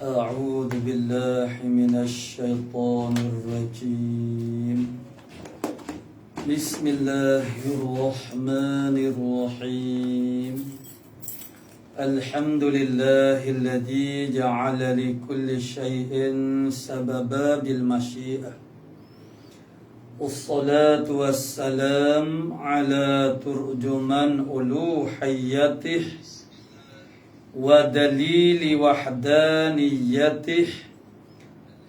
أعوذ بالله من الشيطان الرجيم بسم الله الرحمن الرحيم الحمد لله الذي جعل لكل شيء سببا بالمشيئة والصلاة والسلام على ترجمان ألوهيته ودليل وحدانيته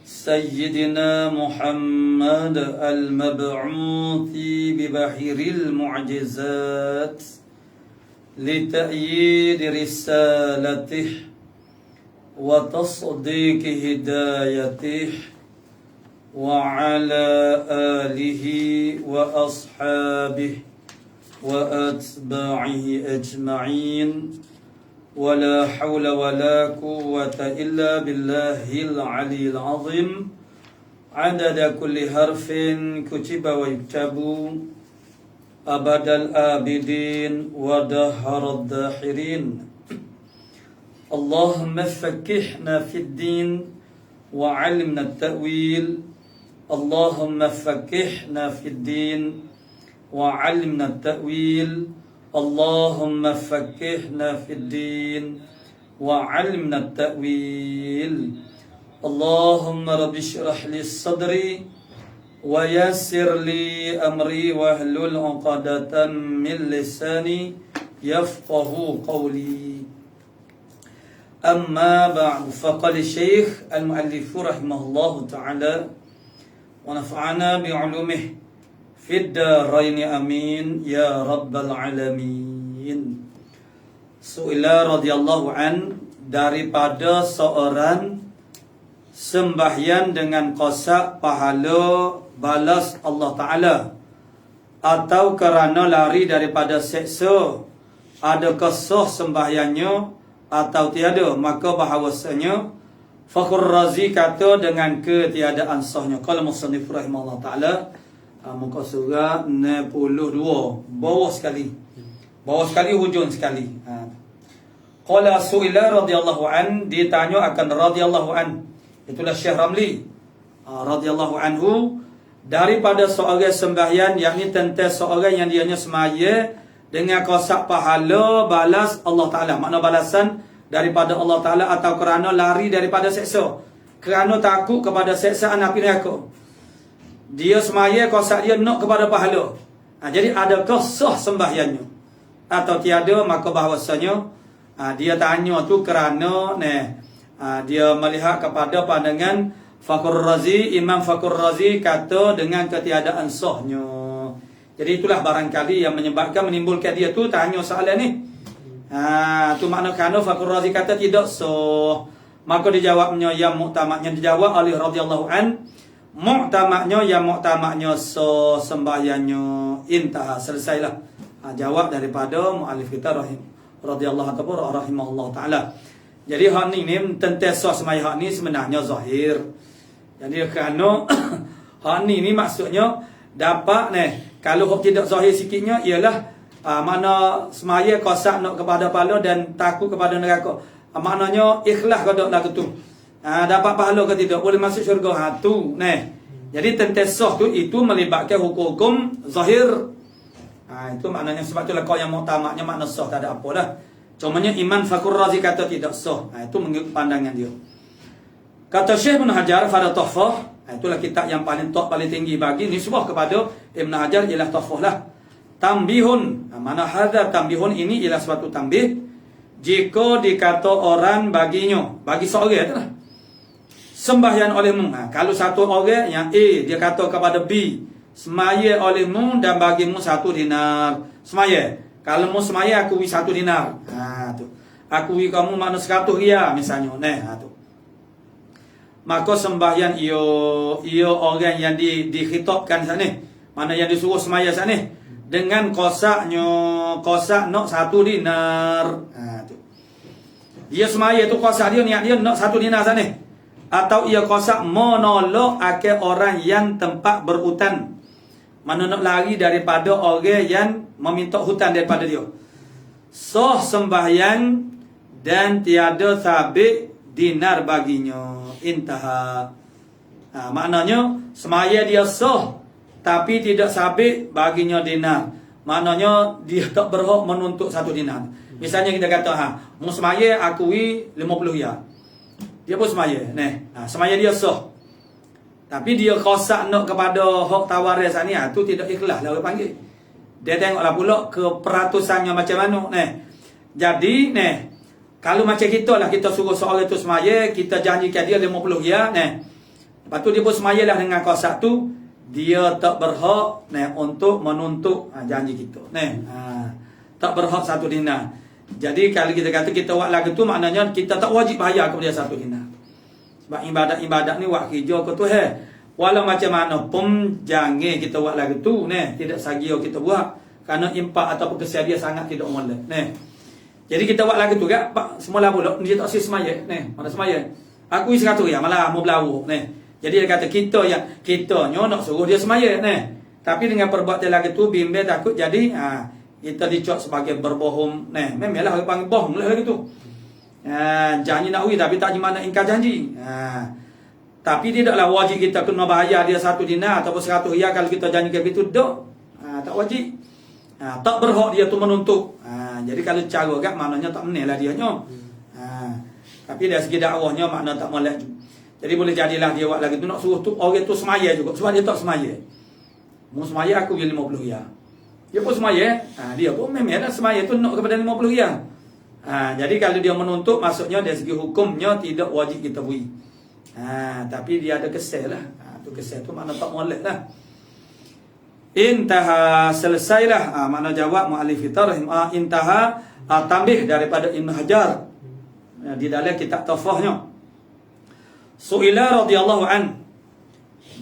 سيدنا محمد المبعوث ببحر المعجزات لتأييد رسالته وتصديق هدايته وعلى آله وأصحابه وأتباعه أجمعين ولا حول ولا قوة إلا بالله العلي العظيم عدد كل حرف كتب ويكتب أبد الآبدين ودهر الداحرين اللهم فكهنا في الدين وعلمنا التأويل اللهم فكهنا في الدين وعلمنا التأويل اللهم فكهنا في الدين وعلمنا التأويل اللهم رب اشرح لي صدري ويسر لي أمري واحلل عقدة من لساني يفقه قولي أما بعد فقال الشيخ المؤلف رحمه الله تعالى ونفعنا بعلومه Fid darain amin ya rabbal alamin. Su'ila radhiyallahu an, daripada seorang sembahyang dengan qasak pahala balas Allah Ta'ala atau kerana lari daripada seksa, adakah sah sembahyangnya atau tiada, maka bahawasanya Fakhr Razi kata dengan ketiadaan sahnya. Qala musannif rahimahullah ta'ala, muka surah 62, bawah sekali hujung sekali. Qala su'ila radhiyallahu an, ditanya akan radhiyallahu an, itulah Syekh Ramli radhiyallahu anhu, daripada seorang sembahyang, yakni tentang seorang yang dianya semaya dengan qasak pahala balas Allah Ta'ala, makna balasan daripada Allah Ta'ala, atau kerana lari daripada seksa, kerana takut kepada seksaan api neraka. Dia semaya qasak dia nak kepada pahala. Jadi adakah sah sembahyangnya atau tiada, maka bahawasanya dia tanya tu kerana dia melihat kepada pandangan Fakhr Razi. Imam Fakhr Razi kata dengan ketiadaan sahnya. Jadi itulah barangkali yang menyebabkan menimbulkan dia tu tanya soalan ni. Tu makna kerana Fakhr Razi kata tidak sah, maka dijawabnya yang muktamadnya dijawab oleh radhiyallahu an, muktamadnya yang muktamadnya so sembahyangnya intah, selesailah. Jawab daripada muallif kita radhiyallahu ataupun rahimahullah taala. Jadi hak ni tentang so sembahyang hak ni sebenarnya zahir. Jadi kerana hak ni maksudnya dapat kalau hak tidak zahir sikitnya ialah makna semaya qasak nak kepada pahala dan takut kepada neraka. Maknanya ikhlas ke tak lagu tu, dapat pahala ke tidak, boleh masuk syurga. Tu jadi tentang sah tu itu melibatkan hukum-hukum zahir. Itu maknanya, sebab itulah kau yang muktamadnya makna sah tak ada apalah. Cumanya Imam Fakhr Razi kata tidak sah. Itu mengikut pandangan dia. Kata Syekh Ibn Hajar pada Tuhfah, itulah kitab yang paling top, paling tinggi bagi nisbah kepada Ibn Hajar ialah Tuhfah lah. Tambihun, mana hadza tambihun, ini ialah suatu tambih jika dikata orang baginya, bagi seorang itulah sembahyang olehmu. Kalau satu orang yang A dia kata kepada B, semaya olehmu dan bagimu 1 dinar. Semaya, kalau mu semaya aku 1 dinar. Tu aku kamu makna 100 riyal misalnya. Tu maka sembahyang ia orang yang dikhitabkan sana, mana yang disuruh semaya sana, dengan qasak nak 1 dinar. Tu dia semaya tu qasak dia, niat dia nak 1 dinar sana, atau ia qasak menolak akal orang yang tempat berhutang, mana nak lari daripada orang yang meminta hutang daripada dia. Sah sembahyang dan tiada sabit dinar baginya. Intaha. Maknanya semaya dia sah tapi tidak sabit baginya dinar. Maknanya dia tak berhak menuntut 1 dinar. Misalnya kita kata mu semaya akui 50 ya. Dia pun semaya. Semaya dia sah. Tapi dia kosak nak kepada hak tawaris ni, tu tidak ikhlas lah orang panggil. Dia tengoklah pula ke peratusannya macam mana. Jadi kalau macam kita lah, kita suruh seorang tu semaya, kita janjikan dia 50 ya. Lepas tu dia pun semaya lah dengan kosak tu, dia tak berhak untuk menuntut janji kita. Tak berhak 1 dinar. Jadi kalau kita kata kita buat lagu tu, maknanya kita tak wajib bayar kepada 1 dinar. Sebab ibadat-ibadat ni buat kerja ke tu walau macam mana pun jangan kita buat lagu tu tidak sagio kita buat kerana impak ataupun kesedia sangat tidak molek. Jadi kita buat lagu tu semula pula dia tak semaya mana semaya. Aku 100 ya malah mau belau. Jadi dia kata kitanya nak suruh dia semaya tapi dengan perbuatan lagu tu bimbang takut jadi kita dicok sebagai berbohong. Memanglah orang panggil bohong lah lagu tu. Janji nak tapi tak gimana ingkar janji. Tapi tidaklah wajib kita kena bayar dia 1 dinar ataupun 100 riyal kalau kita janjikan begitu tak wajib. Tak berhak dia tu menuntut. Jadi kalau cara maknanya tak menil lah dia nyo. Tapi dari segi dakwahnya makna tak molek. Jadi boleh jadilah dia buat lagi tu nak suruh tu orang tu semaya juga sebab dia tak semaya. Mu semaya aku bagi 50 riyal. Dia pun semaya. Dia pun memanglah semaya tu nak kepada 50 riyal. Jadi kalau dia menuntut maksudnya dari segi hukumnya tidak wajib kita beri. Tapi dia ada kesal lah. Tu kesal tu makna tak molek lah. Intaha selesailah. Makna jawab muallif kita intaha tambih daripada Ibn Hajar di dalam kitab Tafahnya. Su'ila radhiyallahu an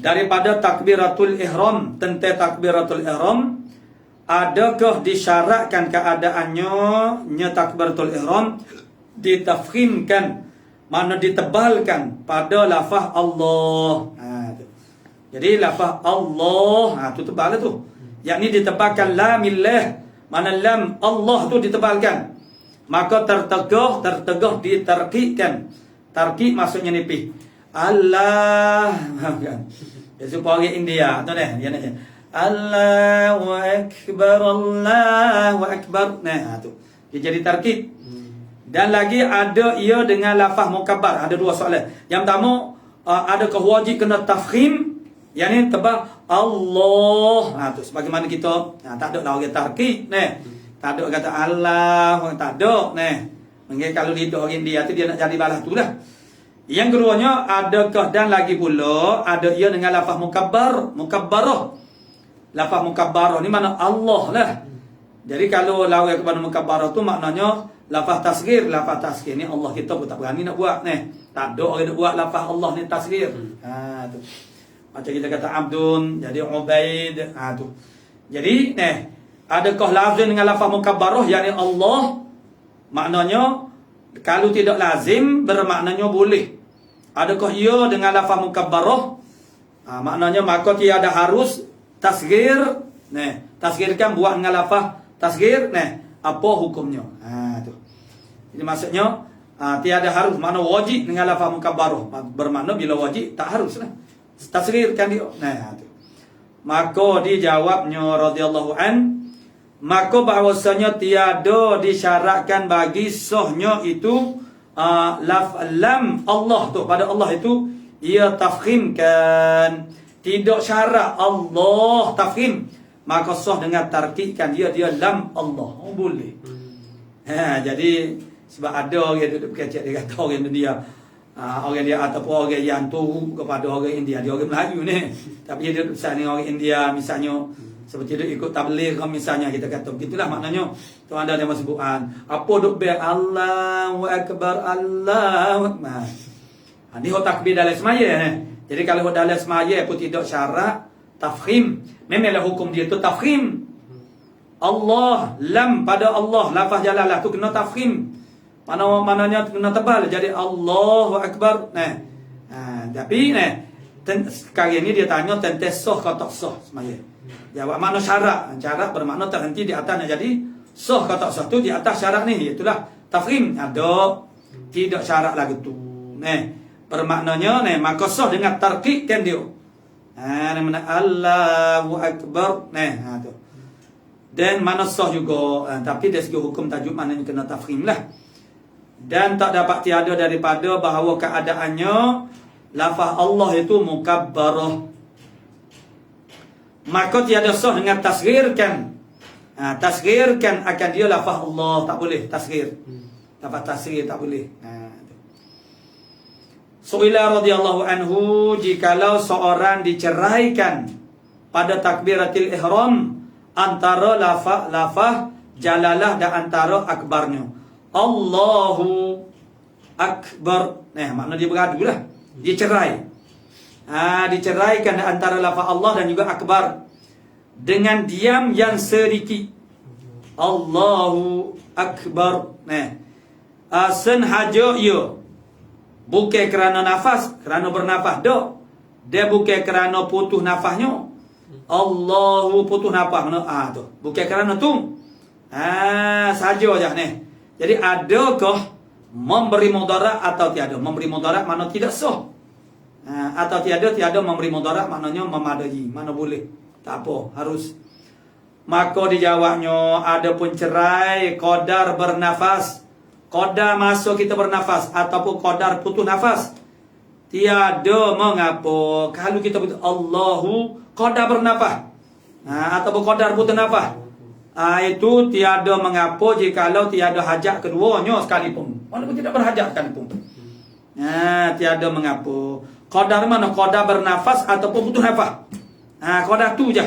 daripada takbiratul ihram, tentang takbiratul ihram, adakah disyaratkan keadaannya takbiratul ihram ditafkhimkan, makna ditebalkan pada lafaz Allah. Jadi lafaz Allah tu tebal tu. Yakni ditebalkan lamillah, mana lam Allah tu ditebalkan. Maka tertegah ditarqiqkan. Tarqiq maksudnya nipis. Allah kan. Ya supaya orang India tu dia nak Allahu akbar Allahu akbar. Tu. Dia jadi tarqiq. Dan lagi ada ia dengan lafaz mukabbar. Ada 2 soalan. Yang pertama, adakah wajib kena tafkhim? Yang ni tebal Allah. Tu sebagaimana kita tak ada lah orang tarqiq tak ada kata Allah, tak ada mungkin kalau lidah orang India tu dia nak jadi balas tu lah. Yang keduanya, adakah dan lagi pula ada ia dengan lafaz mukabbarah. Lafaz mukabbarah ni mana Allah lah. Jadi kalau lawan kepada mukabbarah tu maknanya lafaz tasghir ni Allah kita pun tak berani nak buat Tak ada orang nak buat lafaz Allah ni tasghir. Tu. Macam kita kata Abdun jadi Ubaid. Tu. Jadi adakah lazim dengan lafaz mukabbarah yakni Allah? Maknanya kalau tidak lazim bermaknanya boleh. Adakah ia dengan lafaz mukabbarah? Maknanya maka tiada harus tasghir. Tasghirkan buat dengan lafaz tasghir apa hukumnya? Tu. Jadi maksudnya tiada harus, makna wajib dengan lafaz mukabbarah. Bermakna bila wajib tak haruslah. Tasghirkan dia. Tu. Maka dijawabnya radhiyallahu an, maka bahwasanya tiada disyaratkan bagi sahnya itu lam Allah tu pada Allah itu ia tafkhimkan, tidak syarat Allah tafkhim, maka sah dengan tarqiqkan dia lam Allah. Boleh. Jadi sebab ada orang duduk kecek dia kata orang India orang dia ataupun orang yang tu kepada orang India, dia orang Melayu ni tapi dia duduk besar dengan orang India misalnya seperti dia ikut tabligh misalnya, kita kata begitulah maknanya. Tu anda yang sebutan apa duk ber Allahu akbar Allahu akbar. Ni hok takbir dalam semaya Jadi kalau hok dalam semaya pun tidak syarat tafkhim. Memanglah hukum dia tu tafkhim. Allah lam pada Allah lafaz jalalah tu kena tafkhim. Maknanya kena tebal jadi Allahu akbar. Tapi sekarang ini dia tanya tentang sah ke tak sah semaya. Jawab makna syarat. Syarat bermakna terhenti di atasnya. Jadi sah ke tak sah tu di atas syarat ni. Itulah tafkhim. Ada tidak syarat lagi tu. bermaknanya maka sah dengan tarqiqkan dia. Mana Allahu Akbar. Tu. Dan mana sah juga, tapi dari segi hukum tajuk maknanya kena tafkhim lah. Dan tak dapat tiada daripada bahawa keadaannya lafaz Allah itu mukabbarah. Maka tiada sah dengan tasghirkan. Tasghirkan akan dia lafaz Allah, tak boleh tasghir. Lafaz tasghir tak boleh. Su'ila radhiyallahu anhu, jikalau seorang diceraikan pada takbiratul ihram antara lafaz jalalah dan antara akbarnya. Allahu Akbar. Makna dia beradu lah. Dia cerai. Diceraikan antara lafaz Allah dan juga akbar dengan diam yang sedikit. Allahu Akbar. Senhaja ia. Bukan kerana nafas, kerana bernafas dak. Dia bukan kerana putus nafasnya. Allahu putus nafas mana? Tu. Bukan kerana tu. Saja aja ni. Jadi adakah memberi mudarat atau tiada? Memberi mudarat mana tidak sah. Atau tiada memberi mudarat maknanya memadai. Mana boleh? Tak apa, harus. Maka dijawabnya ada pun cerai qadar bernafas. Qadar masuk kita bernafas ataupun qadar putus nafas. Tiada mengapa kalau kita betul Allahu qadar bernafas. Ataupun qadar putus nafas. Itu tiada mengapa jikalau tiada hajat keduanya sekalipun. Walaupun tidak berhajat sekalipun. Tiada mengapa. Qadar mana? Qadar bernafas ataupun putus nafas. Qadar tu je.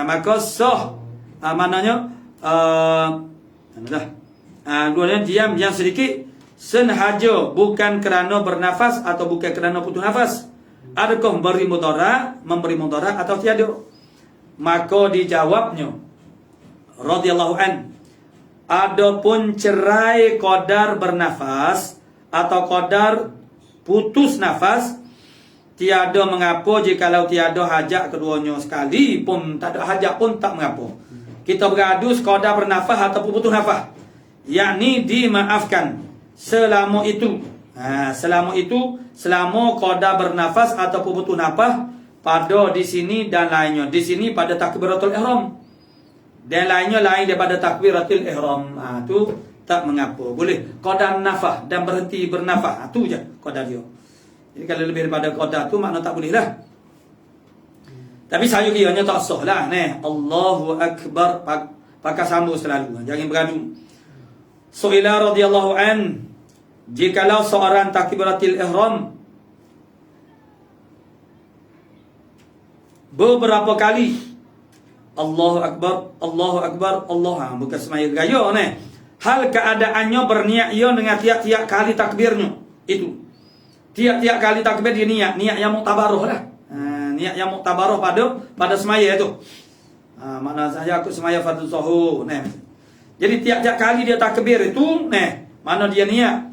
Maka sah. Maknanya duanya diam yang sedikit senhaja, bukan kerana bernafas atau bukan kerana putus nafas. Adakah memberi mudarat atau tiada? Maka dijawabnya radhiyallahu an, adapun cerai qadar bernafas atau qadar putus nafas, tiada mengapa jikalau tiada hajat keduanya sekali pun, tak ada hajat pun tak mengapa. Kita beradu qadar bernafas ataupun putus nafas, yakni dimaafkan selama itu. Selama qadar bernafas ataupun putus nafas pada di sini dan lainnya. Di sini pada takbiratul ihram. Dan lainnya lain daripada takbiratul ihram. Tu tak mengapa. Boleh qadar nafas dan berhenti bernafas. Tu je qadar dia. Jadi kalau lebih daripada qadar tu makna tak boleh lah. Tapi saya kiranya tak sah lah. Allahu Akbar. Pakai sambung selalu. Jangan beradu. Su'ila radhiyallahu an, jikalau seorang takbiratul ihram beberapa kali Allahu Akbar, Allahu Akbar, Allah, bukan semaya gaya hal keadaannya berniat ia dengan tiap-tiap kali takbirnya. Itu tiap-tiap kali takbir dia niat yang muktabarah lah. Niat yang muktabarah pada semaya itu. Makna saya aku semaya fardhu zuhur. Jadi tiap-tiap kali dia takbir itu, mana dia niat.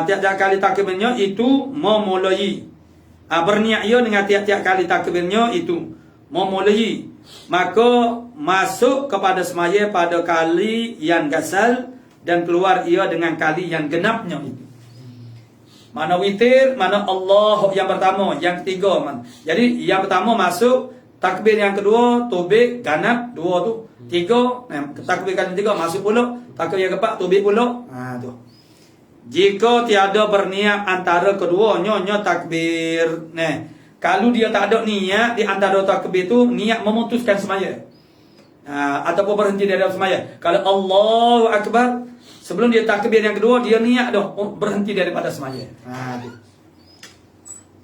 Tiap-tiap kali takbirnya itu memulai. Berniat ia dengan tiap-tiap kali takbirnya itu memulai. Maka masuk kepada semaya pada kali yang gasal dan keluar ia dengan kali yang genapnya itu. Mana witir, mana Allah yang pertama, yang ketiga. Jadi yang pertama masuk, takbir yang kedua, tubik, ganap, dua tu. Tiga, takbir kali tiga masuk pula, takbir yang keempat tubik pula. Tu. Jika tiada berniat antara keduanya takbir. Kalau dia tak ada niat di antara takbir tu, niat memutuskan semaya. Ataupun berhenti dari semaya. Kalau Allahu Akbar, sebelum dia takbir yang kedua, dia niat dah berhenti daripada semaya.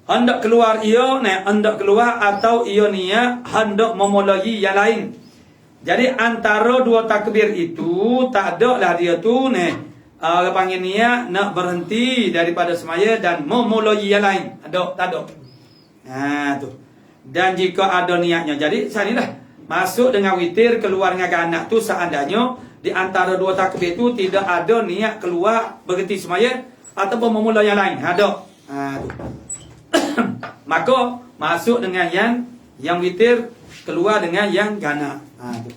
Hendak keluar ia, hendak keluar atau ia niat hendak memulai yang lain. Jadi antara dua takbir itu tak ada lah dia tu panggil niat nak berhenti daripada semaya dan memulai yang lain. Ada, tak ada. Tu. Dan jika ada niatnya, jadi sanilah masuk dengan witir, keluar dengan ganak tu seandainya di antara dua takbir itu tidak ada niat keluar berhenti semaya ataupun memulai yang lain. Ada. Tu. Maka masuk dengan yang witir, keluar dengan yang ganak. Tu.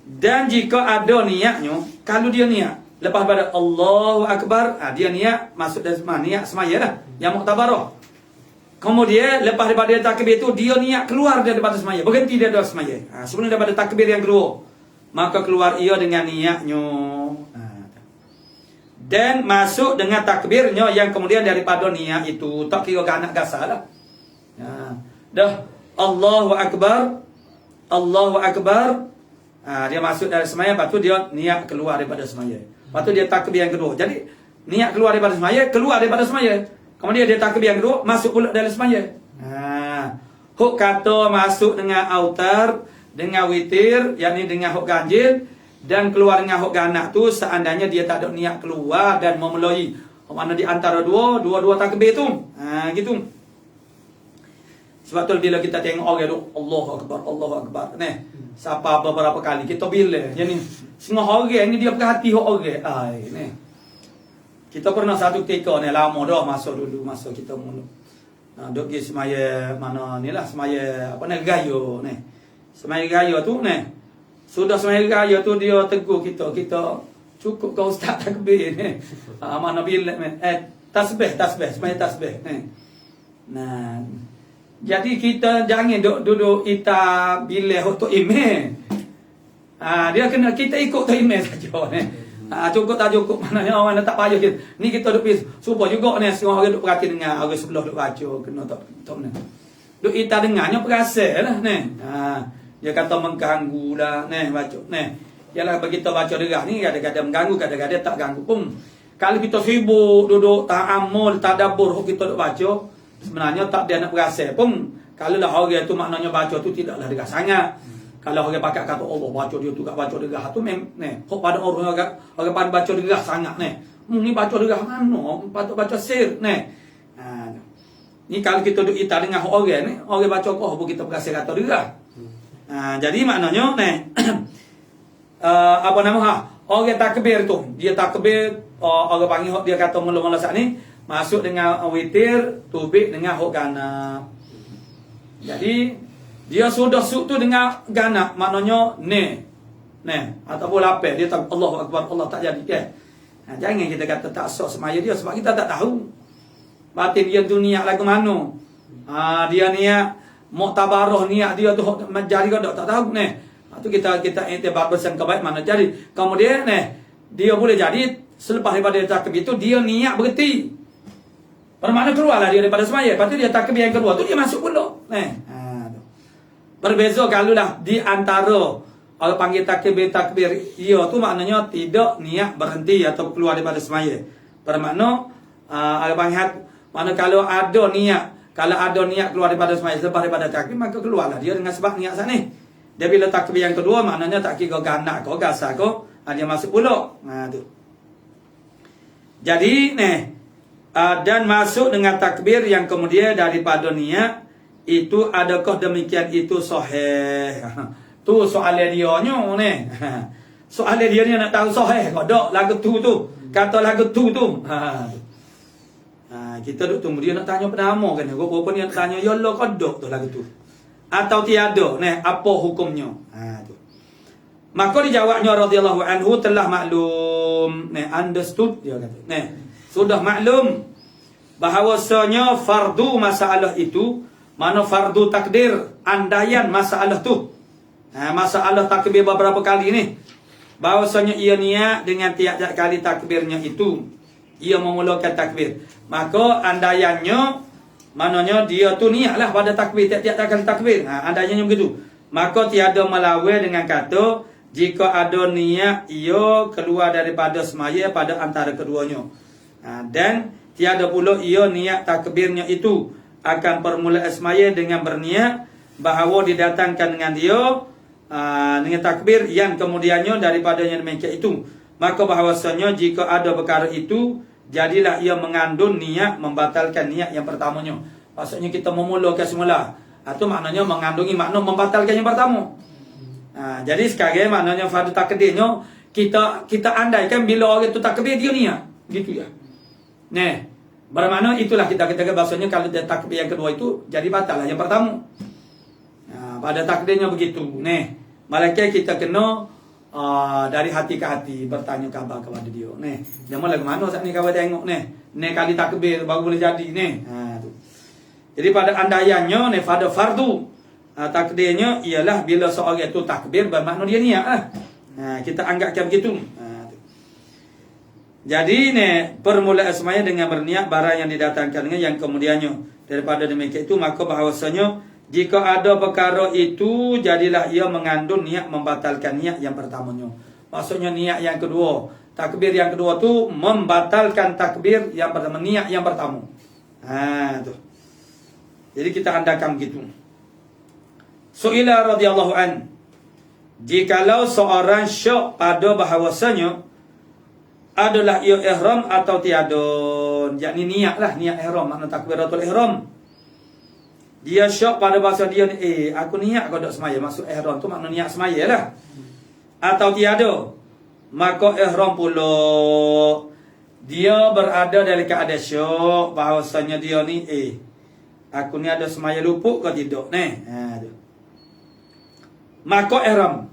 Dan jika ada niatnya, kalau dia niat Lepas pada Allahu Akbar, dia niat masuk dari semaya, niat semaya lah, yang muktabarah. Kemudian lepas daripada takbir itu dia niat keluar daripada semaya, berhenti daripada semaya. Sebelum daripada takbir yang kedua, maka keluar ia dengan niatnya. Dan masuk dengan takbirnya yang kemudian daripada niat itu, tak kira anak gasal lah. Dah Allahu Akbar, Allahu Akbar. Dia masuk dari semaya, lepas tu dia niat keluar daripada semaya. Lepas tu dia takbir yang kedua. Jadi niat keluar daripada semaya, keluar daripada semaya. Kemudian dia takbir yang kedua, masuk pula dalam semaya. Huk kata masuk dengan autar, dengan witir, yakni dengan huk ganjil, dan keluar dengan huk ganak tu seandainya dia tak ada niat keluar dan memulai mana di antara dua takbir tu. Gitu. Sebab tu bila kita tengok orang tu Allahu Akbar, Allahu Akbar. Siapa beberapa kali kita bila yani semua orang ni dia perhati hok orang. Kita pernah satu ketika ni lama dah masa kita mula. Duk pergi semaya mana ni lah, semaya apa ni gaya ni. Semaya gaya tu ni. Sudah semaya gaya tu dia tegur kita cukup kau ustaz takbir ni. Mana bila tasbih semaya tasbih ni. Nah, jadi kita jangan duduk kita bila untuk email. Dia kena kita ikut tu email saja ni. Cukup tak cukup maknanya orang tak payah kita. Ni kita duk pergi subuh juga ni semua orang duk perhati dengar orang sebelah duk baca kena tak ni. Duk kita dengarnya perasa lah ni. Dia kata mengganggu lah ni baca ni. Yalah bagi kita baca derah ni kadang-kadang mengganggu, kadang-kadang tak ganggu pun. Kalau kita sibuk duduk ta'ammul, tadabbur kita duk baca, sebenarnya tak dia nak perasa pun. Kalau lah orang tu maknanya baca tu tidaklah derah sangat. Kalau orang pakai kata Allah baca dia tu tak baca derah tu kok pada orang pada baca derah sangat ni baca derah mana patut baca sir ni kalau kita duk ita dengan orang ni orang baca kok kita berasa kata derah. Jadi maknanya apa nama orang takbir tu dia takbir orang panggil dia kata mula-mula saat ni masuk dengan witir tubik dengan hok gana. Jadi dia sudah suk tu dengan ganak maknanya ni ataupun lapar dia tak Allahu Akbar Allah tak jadi jangan kita kata tak sah semaya dia sebab kita tak tahu batin dia tu niat lagu mana. Dia niat muktabarah niat dia tu menjadi kau tak tahu ni. Tu kita iktibar bersangka baik mana jadi. Kemudian dia boleh jadi selepas daripada takbir itu dia niat berhenti. Bermakna keluarlah dia daripada semaya. Lepas tu dia takbir yang kedua tu dia masuk pula. Berbeza kalau lah di antara orang panggil takbir ia tu maknanya tidak niat berhenti atau keluar daripada semaya. Bermakna orang panggil mana kalau ada niat keluar daripada semaya selepas daripada takbir maka keluarlah dia dengan sebab niat sana. Dia bila takbir yang kedua maknanya tak kira ganak kau gasar kau dia masuk pula. Tu. Jadi dan masuk dengan takbir yang kemudian daripada niat itu adakah demikian itu sahih? Tu soalan dia ni. Soalan dia ni nak tahu sahih ke tak lagu tu. Kata lagu tu. Kita duk tunggu dia nak tanya penama kan. Rupa ni nak tanya ya Allah ke tak tu lagu tu. Atau tiada apa hukumnya? Tu. Maka dijawabnya radhiyallahu anhu telah maklum understood dia kata. Sudah maklum bahawasanya fardu masalah itu mana fardu takdir andaian masalah tu. Masalah takbir beberapa kali ni. Bahawasanya ia niat dengan tiap-tiap kali takbirnya itu ia memulakan takbir. Maka andaiannya maknanya dia tu niatlah pada takbir tiap-tiap kali takbir. Andaiannya begitu. Maka tiada melawan dengan kata jika ada niat ia keluar daripada semaya pada antara keduanya. Dan tiada pula ia niat takbirnya itu akan permulaan semaya dengan berniat bahawa didatangkan dengan dia dengan takbir yang kemudiannya daripadanya demikian itu. Maka bahawasanya jika ada perkara itu jadilah ia mengandung niat membatalkan niat yang pertamanya. Maksudnya kita memulakan semula. Itu maknanya mengandungi makna membatalkan yang pertama. Jadi sekarang maknanya fardu takdirnya kita andaikan bila orang itu takbir dia niat. Gitu ya. Bermakna itulah kita katakan bahasanya kalau dia takbir yang kedua itu jadi batal lah yang pertama. Pada takdirnya begitu. Malaikat kita kena dari hati ke hati bertanya khabar kepada dia. Nih, dia malah ke mana saat ni kau tengok nih. Nih kali takbir baru boleh jadi nih. Tu. Jadi pada andaiannya nih pada fardu takdirnya ialah bila seorang itu takbir bermakna dia niat lah. Kita anggapkan begitu. Tu. Jadi nih permulaan semuanya dengan berniat barang yang didatangkan dengan yang kemudiannya. Daripada demikian itu maka bahawasanya jika ada perkara itu, jadilah ia mengandung niat membatalkan niat yang pertamanya. Maksudnya niat yang kedua. Takbir yang kedua tu membatalkan takbir yang pertama. Niat yang pertama. Tu. Jadi kita andakan begitu. Su'ila radhiyallahu an. Jikalau seorang syak pada bahawasanya adalah ia ihram atau tiada. Yakni niat lah. Niat ihram. Makna takbiratul ihram. Dia syak pada bahasa dia ni, aku niat kau dok semaya. Maksud ihram tu makna niat semaya lah. Atau tiada. Maka ihram pula. Dia berada dalam keadaan syak. Bahawasanya dia ni, aku ni ada semaya luput kau tidak. Tu. Maka ihram.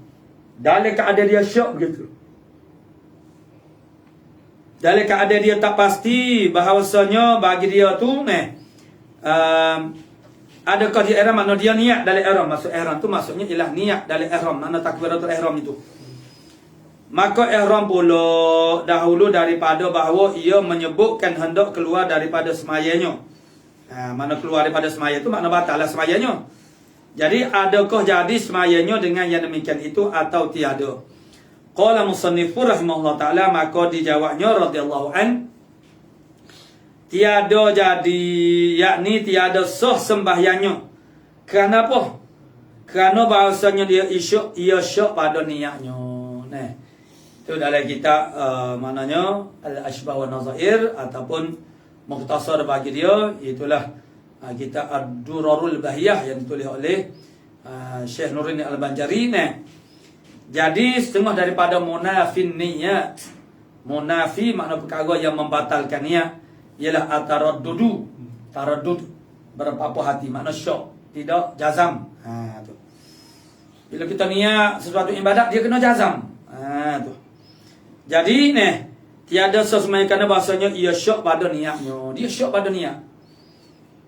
Dalam keadaan dia syak begitu. Dalam keadaan dia tak pasti. Bahawasanya bagi dia tu adakah dia ihram, makna dia niat dalam ihram. Maksud ihram tu maksudnya ialah niat dalam ihram, makna takbiratul ihram itu. Maka ihram pula dahulu daripada bahawa ia menyebutkan hendak keluar daripada semayanya. Mana keluar daripada semaya itu makna batal lah semayanya. Jadi adakah jadi semayanya dengan yang demikian itu atau tiada? Qala musannifur rahimahullah ta'ala, maka dijawabnya radhiyallahu an, tiada jadi, yakni tiada sah sembahyangnya. Kenapa? Kerana bahasanya dia ia syak pada niatnya. Itu dalam kitab maknanya Al-Ashbah wa Nazair ataupun mukhtasar bagi dia, itulah kitab Ad-Durarul Bahiyah yang ditulis oleh Syekh Nuruddin Al-Banjari. Jadi setengah daripada munafin niat. Munafi makna perkara yang membatalkan niat ialah ataraddudu. Taraddud berapa hati, makna syak, tidak jazam. Tu. Bila kita niat sesuatu ibadat dia kena jazam. Tu. Jadi tiada sesuatu kerana bahasanya ia syak pada niatnya. Dia syak pada niat.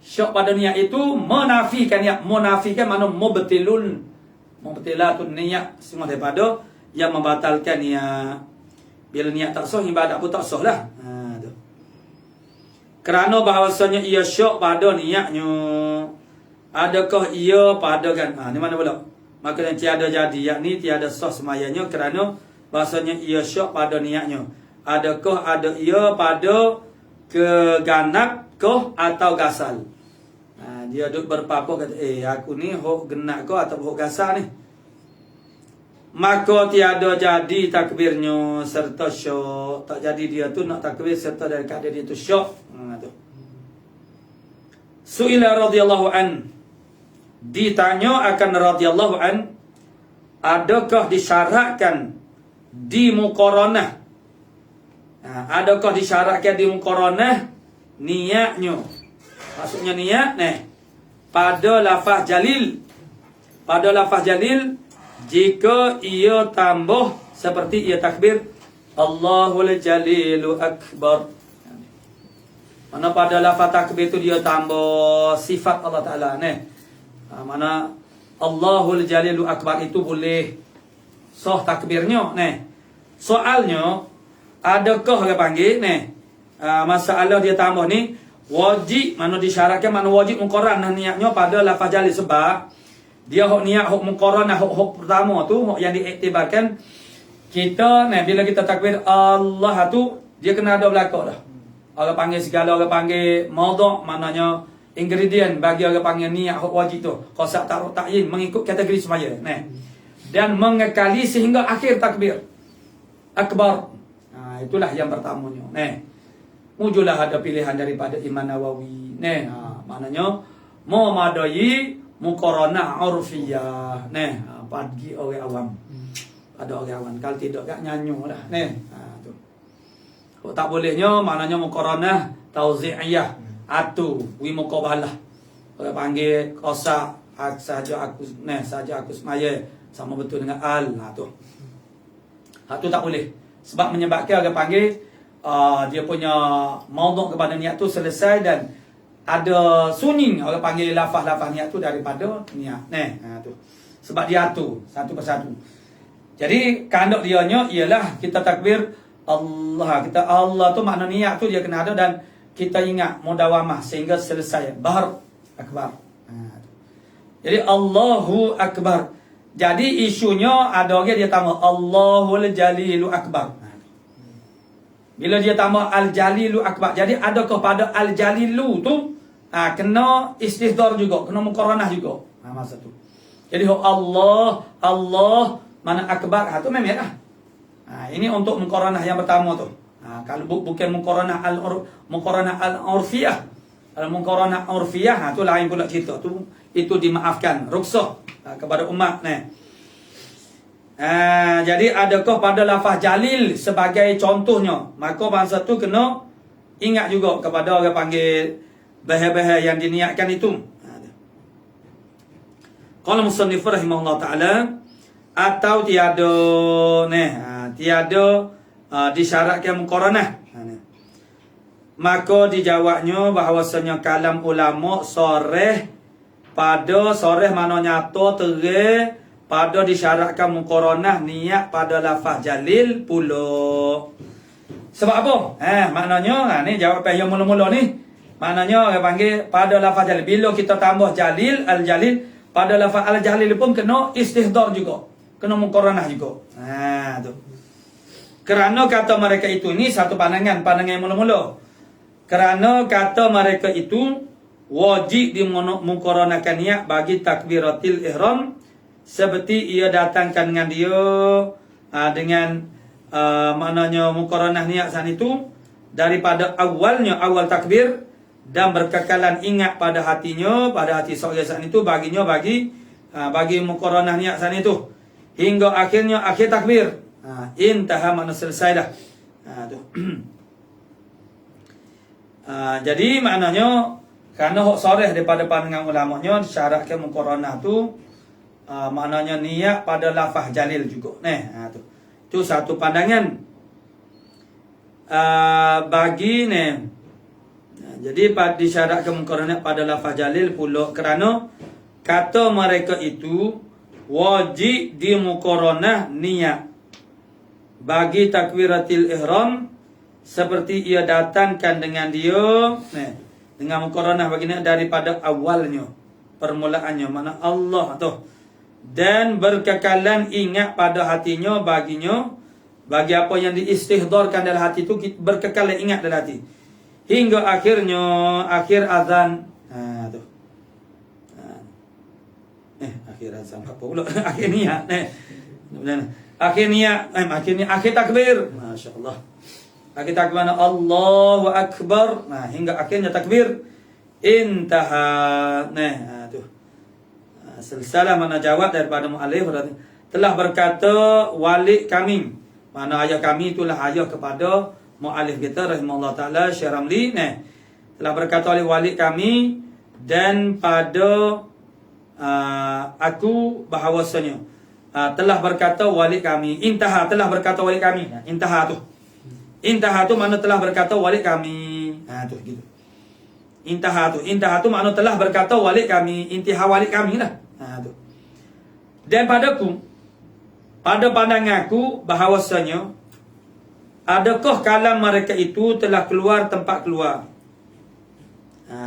Syak pada niat itu menafikan niat. Menafikan makna mubtilun. Mubtilatun niat, semua daripada yang membatalkan niat. Bila niat tak sah, ibadat pun tak sah lah. Tu. Kerana bahawasanya ia syak pada niatnya. Adakah ia pada kan? Ni mana pula? Maka yang tiada jadi, yakni tiada sah semayanya kerana bahasanya ia syak pada niatnya. Adakah ada ia pada keganap kah atau gasal? Dia duduk berpapuh kata, aku ni hok genak kau atau hok gasal ni. Maka tiada jadi takbirnya serta syak. Tak jadi dia tu nak takbir serta dari keadaan dia tu syak. Tu. Su'ila radhiyallahu an. Ditanya akan radhiyallahu an, adakah disyaratkan di muqaranah? Adakah disyaratkan di muqaranah niatnya? Maksudnya niat pada lafaz jalil. Pada lafaz jalil jika ia tambah seperti ia takbir Allahul Jalilu Akbar. Mana pada lafaz takbir itu dia tambah sifat Allah Ta'ala. Mana Allahul Jalilu Akbar itu boleh sah takbirnya. Soalnya adakah orang panggil masalah dia tambah ni wajib, mana disyaratkan mana wajib muqaranah niatnya pada lafaz jalil. Sebab dia hok niat hok muqaranah hok pertama tu hok yang diiktibarkan kita bila kita takbir Allah tu dia kena ada belakang dah. Orang panggil segala, orang panggil maudhu', maknanya ingredient bagi orang panggil niat hok wajib tu. Qasak ta'ruf ta'yin mengikut kategori semaya. Dan mengekali sehingga akhir takbir akbar. Itulah yang pertamanya. Mujulah ada pilihan daripada Imam Nawawi. Maknanya memadai muqaranah urfiyah. Bagi orang awam. Ada orang awam. Kalau tidak gak nyanyo lah. Tu. Kalau tak bolehnya maknanya muqaranah tauzi'iyah. Atu wi muqabalah. Orang panggil qasak saja aku saja aku semaya sama betul dengan al. Tu. Hak tu tak boleh. Sebab menyebabkan orang panggil dia punya maudhu' kepada niat tu selesai dan ada sunyi orang panggil lafaz-lafaz niat tu daripada niat. Tu. Sebab dia atur satu persatu. Jadi kandak dianya ialah kita takbir Allah. Kita Allah tu makna niat tu dia kena ada dan kita ingat mudawamah sehingga selesai. Bahar akbar. Jadi Allahu akbar. Jadi isunya ada orang dia tambah Allahul Jalilu akbar. Bila dia tambah Al-Jalilu akbar. Jadi adakah pada Al-Jalilu tu kena istihdar juga, kena muqaranah juga. Masa tu. Jadi Allah mana akbar tu memang lah. Ini untuk muqaranah yang pertama tu. Kalau bukan muqaranah al-urfiyah. Kalau muqaranah urfiyah tu lain pula cerita tu. Itu dimaafkan, rukhsah kepada umat jadi adakah pada lafaz jalil sebagai contohnya, maka bangsa tu kena ingat juga kepada orang panggil bahaya-bahaya yang diniatkan itu. Qala musannif rahimahullah taala atau tiada disyaratkan muqaranah. Maka dijawabnya bahawasanya kalam ulama soreh pada soreh mana nyata terang pada disyaratkan muqaranah niat pada lafaz jalil pula. Sebab apa? Maknanya ni jawapan yang mula-mula ni. Maknanya orang panggil pada lafaz jalil. Bila kita tambah jalil, al-jalil, pada lafaz al-jalil pun kena istihdar juga. Kena muqaranah juga. Tu. Kerana kata mereka itu ni satu pandangan yang mula-mula. Kerana kata mereka itu wajib dimuqaranahkan niat bagi takbiratil ihram seperti ia datangkan dengan dia dengan maknanya muqaranah niat san itu daripada awal takbir dan berkekalan ingat pada hatinya, pada hati seorang san itu baginya bagi muqaranah niat san itu hingga akhirnya akhir takbir. Intaha makna selesai dah. Tu. Jadi maknanya kerana hak soreh daripada pandangan ulamanya syaratkan muqaranah tu maknanya niat pada lafaz jalil juga. Tu. Itu satu pandangan bagi jadi disyaratkan muqaranah pada lafaz jalil pula kerana kata mereka itu wajib dimuqaranah niat bagi takbiratil ihram seperti ia datangkan dengan dia dengan muqaranah baginda daripada awalnya, permulaannya mana Allah tu, dan berkekalan ingat pada hatinya baginya bagi apa yang diistihdharkan dalam hati itu berkekalan ingat dalam hati hingga akhirnya akhir azan. Tu akhir azan apa pula akhir niat akhir niat akhir takbir, masya-Allah. Akhir takbir Allahu akbar. Hingga akhirnya takbir intaha. Tu. Selesai mana jawab daripada muallif telah berkata wali kami. Mana ayah kami itulah ayah kepada muallif kita rahimahullah taala Syekh Ramli. Telah berkata oleh wali kami dan pada aku bahawasanya telah berkata wali kami. Intaha telah berkata wali kami. Intaha tu. Intaha tu makna telah berkata wali kami. Tu gitu. Intaha tu makna telah berkata wali kami, intiha wali kami lah. Tu. Dan padaku pada pandanganku bahawasanya adakah kalam mereka itu telah keluar tempat keluar.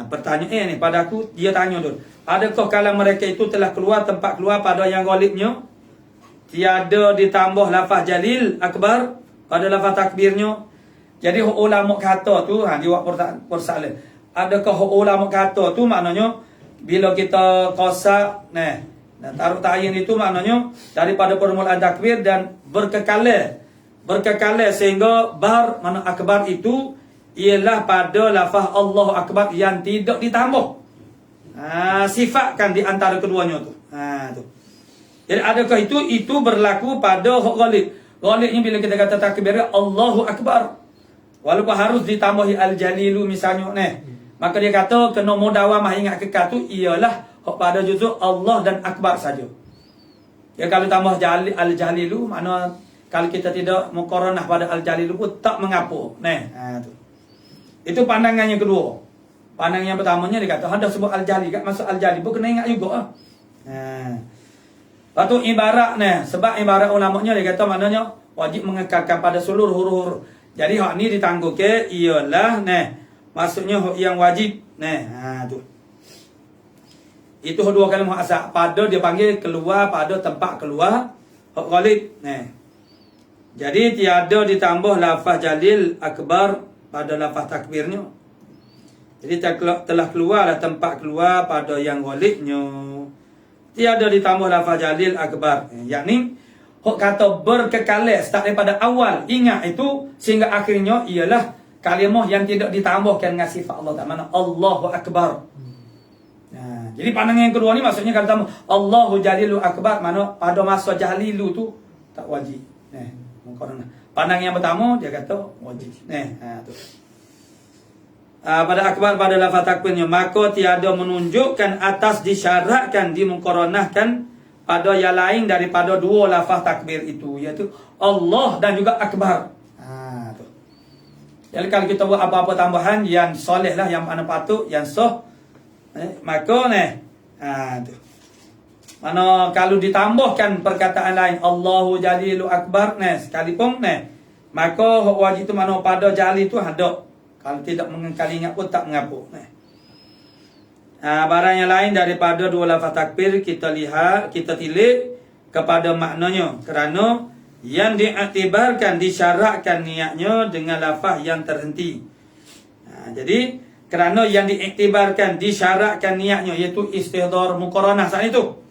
Pertanyaan ni padaku dia tanya dulu. Adakah kalam mereka itu telah keluar tempat keluar pada yang ghalibnya tiada ditambah lafaz jalil akbar pada lafaz takbirnya. Jadi ulama kata tu dia buat persoalan. Adakah ulama kata tu maknanya bila kita qasak taruh ta'yin itu maknanya daripada permulaan takbir dan berkekalan sehingga bar mana akbar itu ialah pada lafaz Allahu akbar yang tidak ditambah. Sifatkan di antara keduanya tu. Tu. Jadi adakah itu berlaku pada hak ghalib? Ghalibnya bila kita kata takbir Allahu akbar walaupun harus ditambahi al-jalilu misalnya maka dia kata kena mudawamah ingat kekal tu ialah pada juzuk Allah dan akbar saja. Ya kalau tambah al-jalilu makna kalau kita tidak muqaranah pada al-jalil pun tak mengapa. Tu. Itu pandangan yang kedua. Pandangan yang pertamanya dia kata ada sebut al-jalil kat masuk al-jalil pun kena ingat juga. Lepas tu ibarat sebab ibarat ulamanya dia kata maknanya wajib mengekalkan pada seluruh huruf-huruf. Jadi hak ni ditangguh ke ialah maksudnya hak yang wajib. Tu. Itu dua kalimah asal. Pada dia panggil keluar pada tempat keluar hak ghalib. Jadi tiada ditambah lafaz jalil akbar pada lafaz takbirnya. Jadi telah keluarlah tempat keluar pada yang ghalibnya. Tiada ditambah lafaz jalil akbar. Yakni hok kata berkekalan start daripada awal ingat itu sehingga akhirnya ialah kalimah yang tidak ditambahkan dengan sifat Allah Ta'ala. Allahu akbar. Jadi pandangan yang kedua ni maksudnya kalau Allahu jalilu akbar, mana pada masa jalilu tu tak wajib. Pandangan yang pertama dia kata wajib. Tu. Pada akbar pada lafaz takbirnya maka tiada menunjukkan atas disyaratkan dimuqaranahkan pada yang lain daripada dua lafaz takbir itu, iaitu Allah dan juga akbar. Tu. Jadi kalau kita buat apa-apa tambahan yang soleh lah, yang mana patut, yang sah, maka tu. Mana kalau ditambahkan perkataan lain Allahu jalilu akbar sekalipun maka wajib itu mana pada jali itu ada. Kalau tidak mengekali ingat pun tak mengapa. Barang yang lain daripada dua lafaz takbir kita lihat, kita tilik kepada maknanya kerana yang diiktibarkan, disyaratkan niatnya dengan lafaz yang terhenti. Jadi kerana yang diiktibarkan, disyaratkan niatnya iaitu istihdar muqaranah saat itu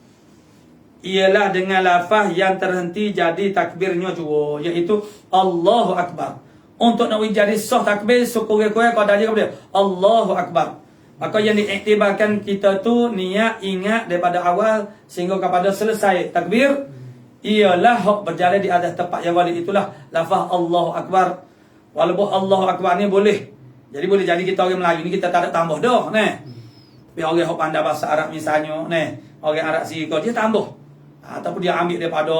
ialah dengan lafaz yang terhenti jadi takbirnya juga, iaitu Allahu akbar. Untuk nak jadi sah takbir sekurang-kurang kau dah kepada Allahu akbar. Maka yang diiktibarkan kita tu niat ingat daripada awal sehingga kepada selesai takbir ialah hak berjalan di atas tempat yang wali, itulah lafaz Allahu akbar. Walaupun Allahu akbar ni boleh. Jadi boleh jadi kita orang Melayu ni kita tak ada tambah dah Tapi orang hak pandai bahasa Arab misalnya orang Arab sini dia tambah. Ataupun dia ambil daripada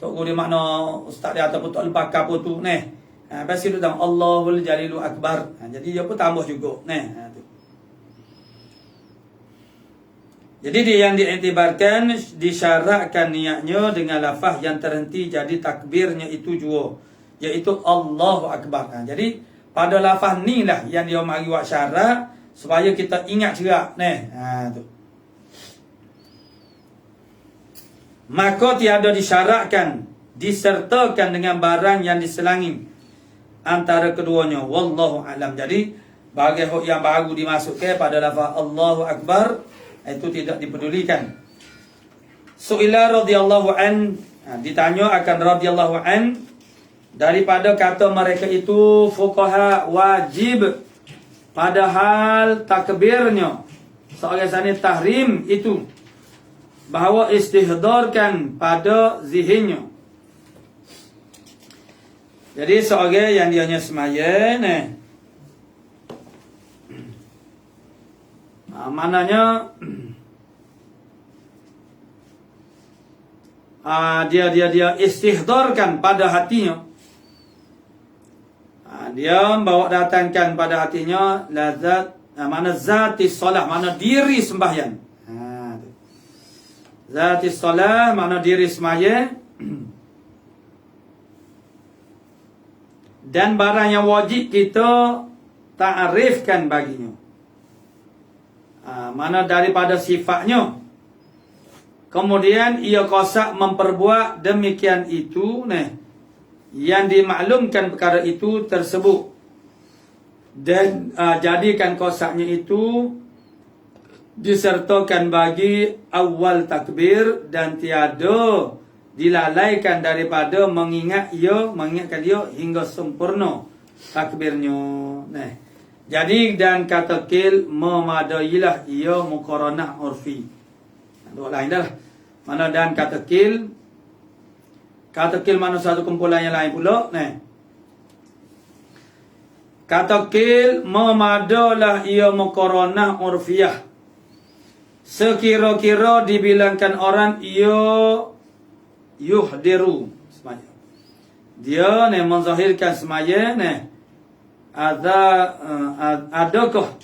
tok guru dia makna ustaz dia ataupun tok lepakar pun tu Lepas itu dalam Allahul Jalilu Akbar. Jadi dia pun tambah juga. Tu. Jadi dia yang diiktibarkan, disyaratkan niatnya dengan lafaz yang terhenti jadi takbirnya itu juga, iaitu Allahu Akbar. Jadi pada lafaz ni lah yang dia mari buat syarat supaya kita ingat cerak. Tu. Maka tiada disyaratkan, disertakan dengan barang yang diselangi antara keduanya, wallahu alam. Jadi bagi yang baru dimasukkan pada lafaz Allahu Akbar itu tidak dipedulikan. Su'ila radhiyallahu an, ditanya akan radhiyallahu an daripada kata mereka itu fuqaha wajib padahal takbirnya seorang sana tahrim itu bahawa istihdarkan pada zihinnya. Jadi seorang yang dia hanya semaya maknanya dia istihdarkan pada hatinya. Dia bawa datangkan pada hatinya lazat, mana zati solah, mana diri sembahyang. Zati solah mana diri sembahyang. Dan barang yang wajib kita ta'arifkan baginya. Mana daripada sifatnya. Kemudian ia kosak memperbuat demikian itu yang dimaklumkan perkara itu tersebut. Dan jadikan kosaknya itu disertakan bagi awal takbir dan tiada dilalaikan daripada mengingatkan dia hingga sempurna takbirnya. Jadi dan kata kil memadailah ia muqaranah urfi. Dua lain dah lah. Mana dan kata kil mana satu kumpulan yang lain pula. Kata kil memadalah ia muqaranah urfiyah. Sekira-kira dibilangkan orang ia yuhdiru. dia ni menzahirkan semaya ni adakah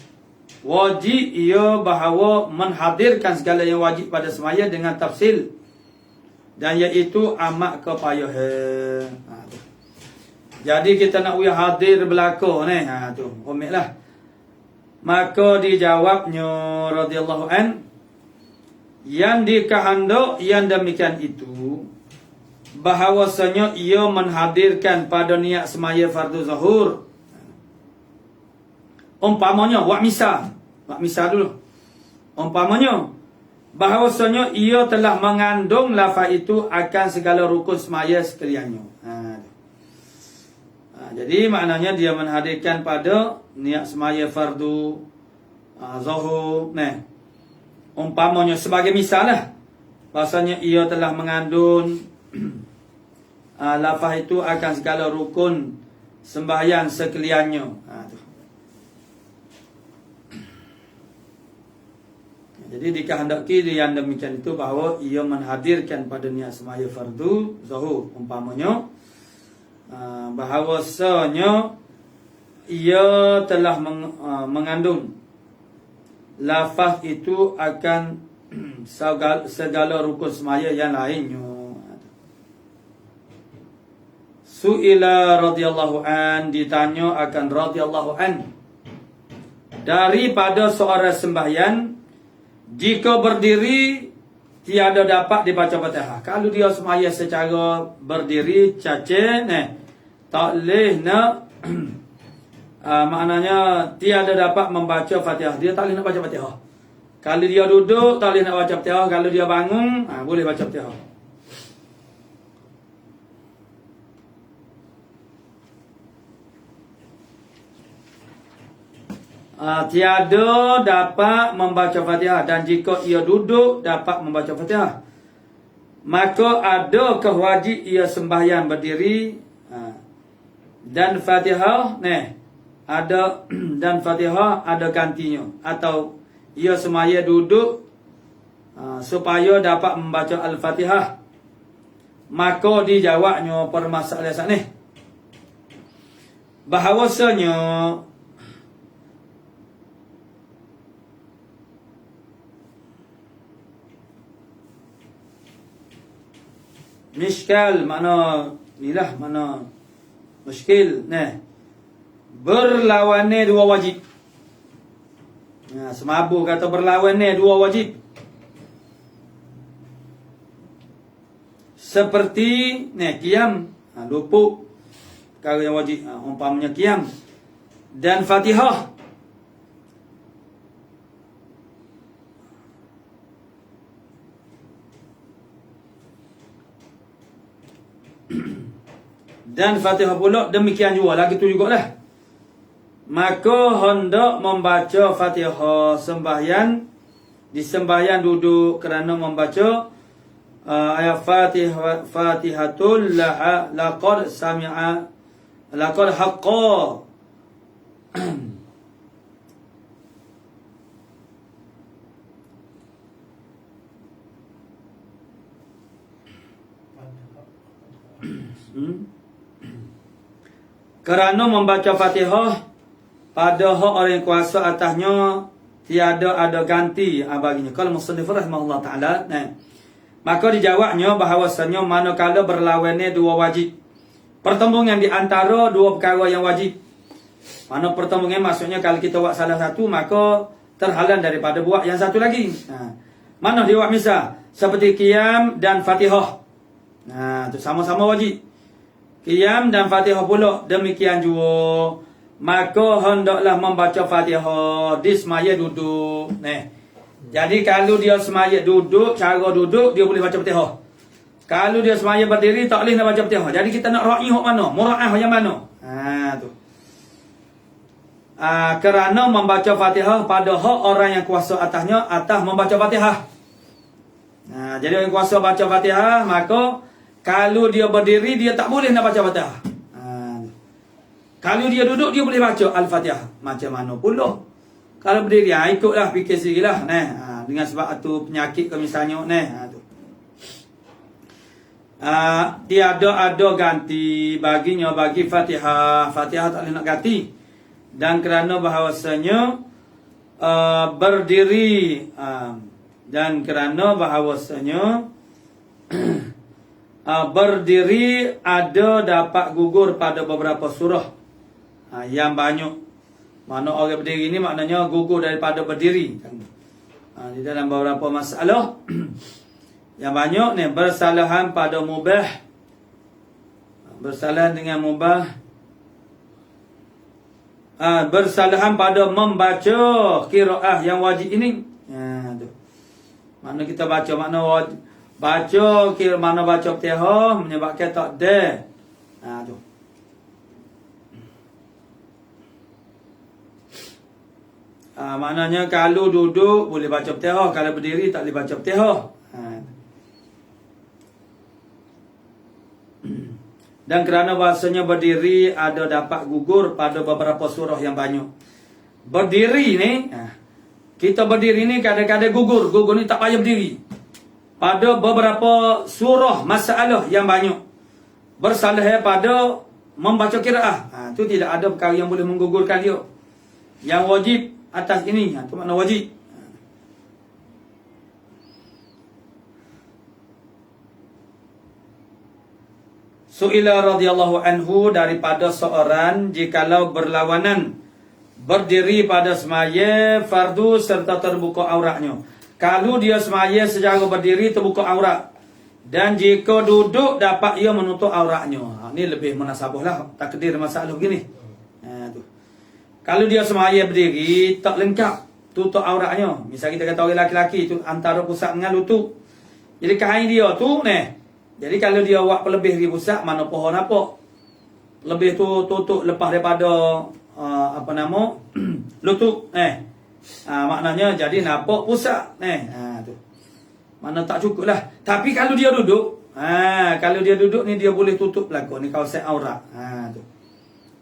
wajib ia bahawa menghadirkan segala yang wajib pada semaya dengan tafsil, dan iaitu amat kepayahan. Jadi kita nak uya hadir belaka ni, tu umitlah. Maka dijawabnya radhiyallahu an, yang dikehendak yang demikian itu bahawasanya ia menghadirkan pada niat semaya fardu zuhur. Umpamanya buat misal dulu. Umpamanya bahawasanya ia telah mengandung lafaz itu akan segala rukun semaya sekaliannya. Jadi maknanya dia menghadirkan pada niat semaya fardu zuhur. Umpamanya sebagai misal lah, bahasanya ia telah mengandung lafaz itu akan segala rukun sembahyang sekaliannya. Jadi dikehendaki yang demikian itu bahawa ia menghadirkan pada niat semaya fardu zuhur. Umpamanya bahawasanya ia telah mengandung lafaz itu akan segala rukun semaya yang lainnya. Su'ila radhiyallahu an, ditanya akan radhiyallahu an daripada seorang sembahyang jika berdiri tiada dapat dibaca Fatihah. Kalau dia semaya secara berdiri cacat tak boleh nak maknanya tiada dapat membaca Fatihah, dia tak boleh nak baca Fatihah. Kalau dia duduk tak boleh nak baca Fatihah, kalau dia bangun boleh baca Fatihah. Tiada dapat membaca Fatihah, dan jika ia duduk dapat membaca Fatihah, maka ada wajib ia sembahyang berdiri dan Fatihah ada dan Fatihah ada gantinya, atau ia semaya duduk supaya dapat membaca Al-Fatihah. Maka dijawabnya permasalahan ni bahawasanya miskal, mana inilah mana muskil berlawannya dua wajib. Semabur kata berlawannya dua wajib. Seperti qiyam, lupuk perkara yang wajib, umpamanya qiyam dan Fatihah. Dan Fatihah pula demikian juga, lagi tu jugalah. Maka hendak membaca Fatihah sembahyang di sembahyang duduk kerana membaca ayat Fatihatul laqad sami'a laqad haqqa kerana membaca Fatihah pada hak orang yang kuasa atasnya tiada ada ganti baginya. Kalau musannif rahimahullah taala, maka dijawabnya bahawasanya manakala berlawannya dua wajib, pertembungan di antara dua perkara yang wajib. Mana pertembungan maksudnya kalau kita buat salah satu maka terhalang daripada buat yang satu lagi. Mana dia buat misal seperti qiyam dan Fatihah. Itu sama-sama wajib. Qiyam dan Fatihah pula demikian juga. Maka hendaklah membaca Fatihah di semaya duduk. Jadi kalau dia semaya duduk, cara duduk dia boleh baca Fatihah. Kalau dia semaya berdiri tak boleh nak baca Fatihah. Jadi kita nak ra'i hak mana? Mura'ah yang mana? Tu. Kerana membaca Fatihah pada hak orang yang kuasa atasnya, atas membaca Fatihah. Jadi orang yang kuasa baca Fatihah, maka kalau dia berdiri dia tak boleh nak baca Fatihah. Kalau dia duduk dia boleh baca Al-Fatihah. Macam mana pula? Kalau berdiri ikutlah fikir sendirilah dengan sebab tu penyakit ke misalnya tu. tiada ada ganti baginya bagi Fatihah. Fatihah tak boleh nak ganti. Dan kerana bahawasanya berdiri dan kerana bahawasanya berdiri ada dapat gugur pada beberapa surah yang banyak. Mana orang berdiri ni maknanya gugur daripada berdiri. Di dalam beberapa masalah yang banyak ni bersalahan pada mubah, bersalahan dengan mubah, bersalahan pada membaca qiraah yang wajib ini. Tu. Mana kita baca makna wajib, baca kira mana baca Fatihah menyebabkan tak ada. Tu. Maknanya kalau duduk boleh baca Fatihah, kalau berdiri tak boleh baca Fatihah. Dan kerana bahasanya berdiri ada dapat gugur pada beberapa surah yang banyak. Berdiri ni, kita berdiri ni kadang-kadang gugur. Gugur ni tak payah berdiri. Pada beberapa surah masalah yang banyak. Bersalah pada membaca qiraah. Itu tidak ada perkara yang boleh menggugurkan dia. Yang wajib atas ini, itu makna wajib. Su'ila radhiyallahu anhu daripada seorang jikalau berlawanan berdiri pada semaya fardu serta terbuka auratnya. Kalau dia semaya secara berdiri terbuka aurat dan jika duduk dapat ia menutup auratnya. Ini lebih munasabahlah takdir masalah begini. Tu. Kalau dia semaya berdiri tak lengkap tutup auratnya. Misal kita kata orang lelaki tu antara pusat dengan lutut. Jadi kain dia tu jadi kalau dia buat pelebih di pusat, mana pohon apa? Lebih tu tutup lepas daripada lutut. Maknanya jadi nampak pusat. Tu. Mana tak cukup lah. Tapi kalau dia duduk, kalau dia duduk ni dia boleh tutup belakang ni kawasan aurat. Tu.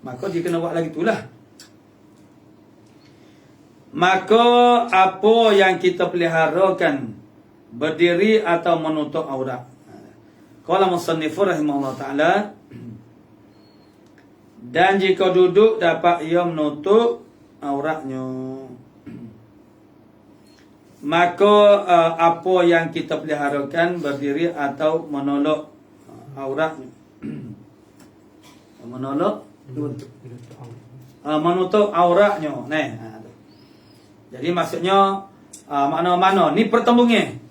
Maka dia kena buat lagi itulah. Maka apa yang kita peliharakan, berdiri atau menutup aurat. Qala musannifur rahimahullah ta'ala, dan jika duduk dapat ia menutup auratnya. Maka apa yang kita peliharakan, berdiri atau menolak auratnya. Menutup auratnya. Jadi maksudnya mana-mana ni pertembungnya.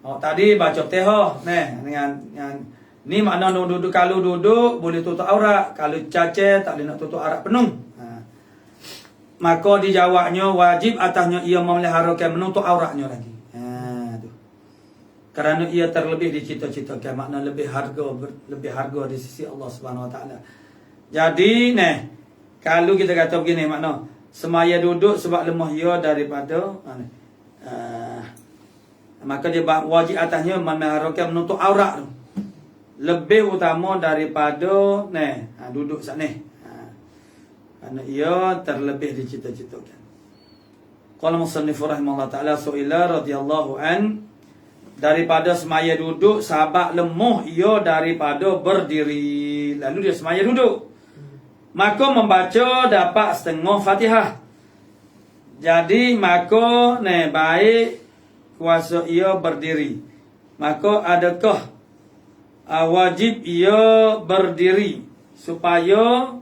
Tadi baca Fatihah dengan ni makna duduk, kalau duduk boleh tutup aurat, kalau cacat tak boleh nak tutup aurat penuh. Maka dijawabnya wajib atasnya ia memeliharakan menutup auratnya lagi. Tu. Kerana ia terlebih dicita-citakan, makna lebih harga di sisi Allah Subhanahu Wa Taala. Jadi kalau kita kata begini makna semaya duduk sebab lemah ia daripada maka dia wajib atasnya memeliharakan menutup aurat tu. Lebih utama daripada duduk sat ni. Kerana ia terlebih dicita-citakan. Qala musannif rahimahullah ta'ala su'ila radhiyallahu an, daripada semaya duduk sahabat lemah ia daripada berdiri. Lalu dia semaya duduk. Maka membaca dapat setengah Fatihah. Jadi maka baik kuasa ia berdiri. Maka adakah wajib ia berdiri supaya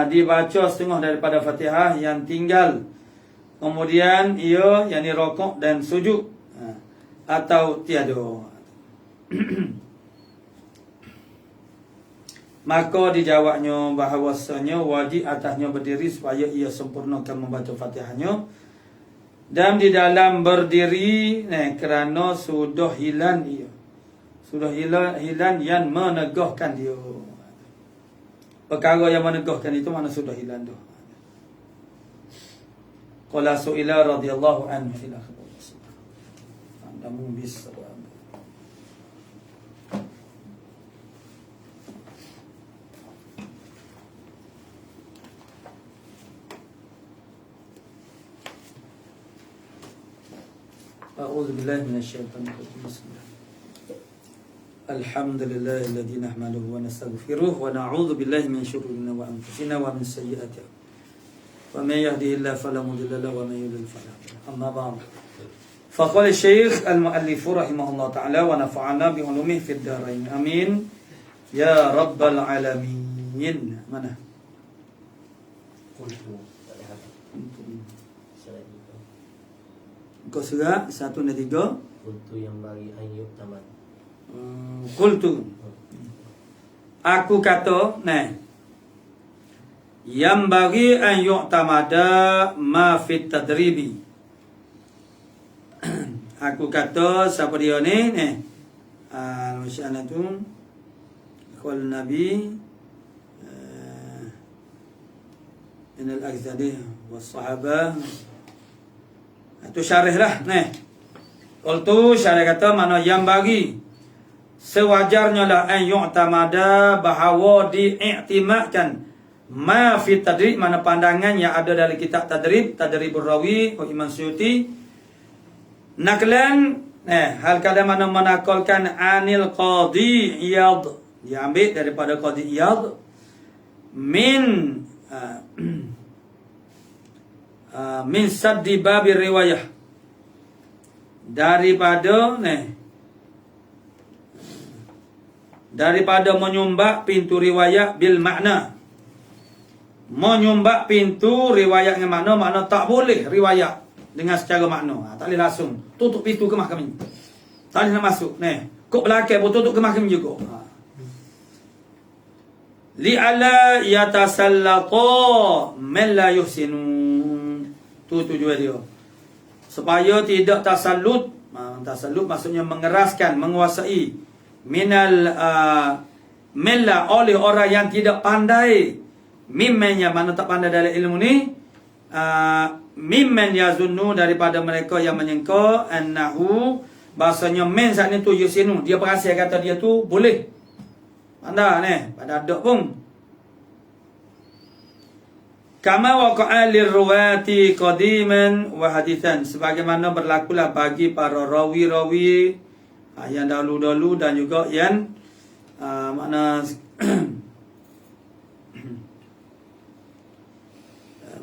dibaca setengah daripada Fatihah yang tinggal, kemudian ia yakni rokok dan sujud, atau tiada? Maka dijawabnya bahawasanya wajib atasnya berdiri supaya ia sempurnakan membaca Fatihahnya. Dan di dalam berdiri kerana sudah hilang ia, sudah hilang yang menegahkan dia. Perkara yang menegahkan itu mana sudah hilang tu. Qala su'ila radhiyallahu anhu ila khabar. Andamu bis. A'udzu billahi minasyaitonir rajim. Bismillah. Alhamdulillahilladzi nahmaduhu wa nastaghfiruh wa na'udzu billahi min syururi anfusina wa min sayyiati wa may yahdihillahu fala mudilla lahu wa may yudlil fala hadiya lahu. Amma ba'd. Faqala Syekh al-Muallif rahimahullah taala wa nafa'ana bi ulumihi fid dharain. Amin. Ya rabbal alamin. Mana? Kau surah 1 dan 3. Qultu yang bagi ayub taman. Qultu. Aku kata, nah. Yang bagi an yu'tamada ma fit tadribi. Aku kata siapa dia ni? Al-Musyana tu qul Nabi inal akzadi was sahabah. Itu syarih lah. Kalau tu syarih kata mana yang bagi sewajarnya lah an yu'tamada bahawa diiktimadkan ma fi tadrib, mana pandangan yang ada dari kitab tadribur rawi Imam Suyuti naklan hal kada mana menakalkan anil qadi Iyad, diambil daripada qadi Iyad min min saddi babi riwayah, daripada menyumbak pintu riwayat bil makna. Menyumbak pintu riwayat dengan makna tak boleh riwayat dengan secara makna. Tak boleh langsung tutup pintu kemah kami. Tak boleh nak masuk. Kok belakang pun tutup kemah kami juga. Li'ala yatasallata man la yuhsinu. Tu tujuan dia. Supaya tidak tasallut. Tasallut maksudnya mengeraskan, menguasai minal milla oleh orang yang tidak pandai. Mimmen yang mana tak pandai dalam ilmu ni, mimmen yazunnu daripada mereka yang menyangka annahu bahasanya men saat ni tu yusinu, dia perasa kata dia tu boleh. Anda pada ada pun. Kama waqa'a lirruwati qadiman wa hadithan, sebagaimana berlakulah bagi para rawi-rawi yang dahulu-dahulu dan juga yang mana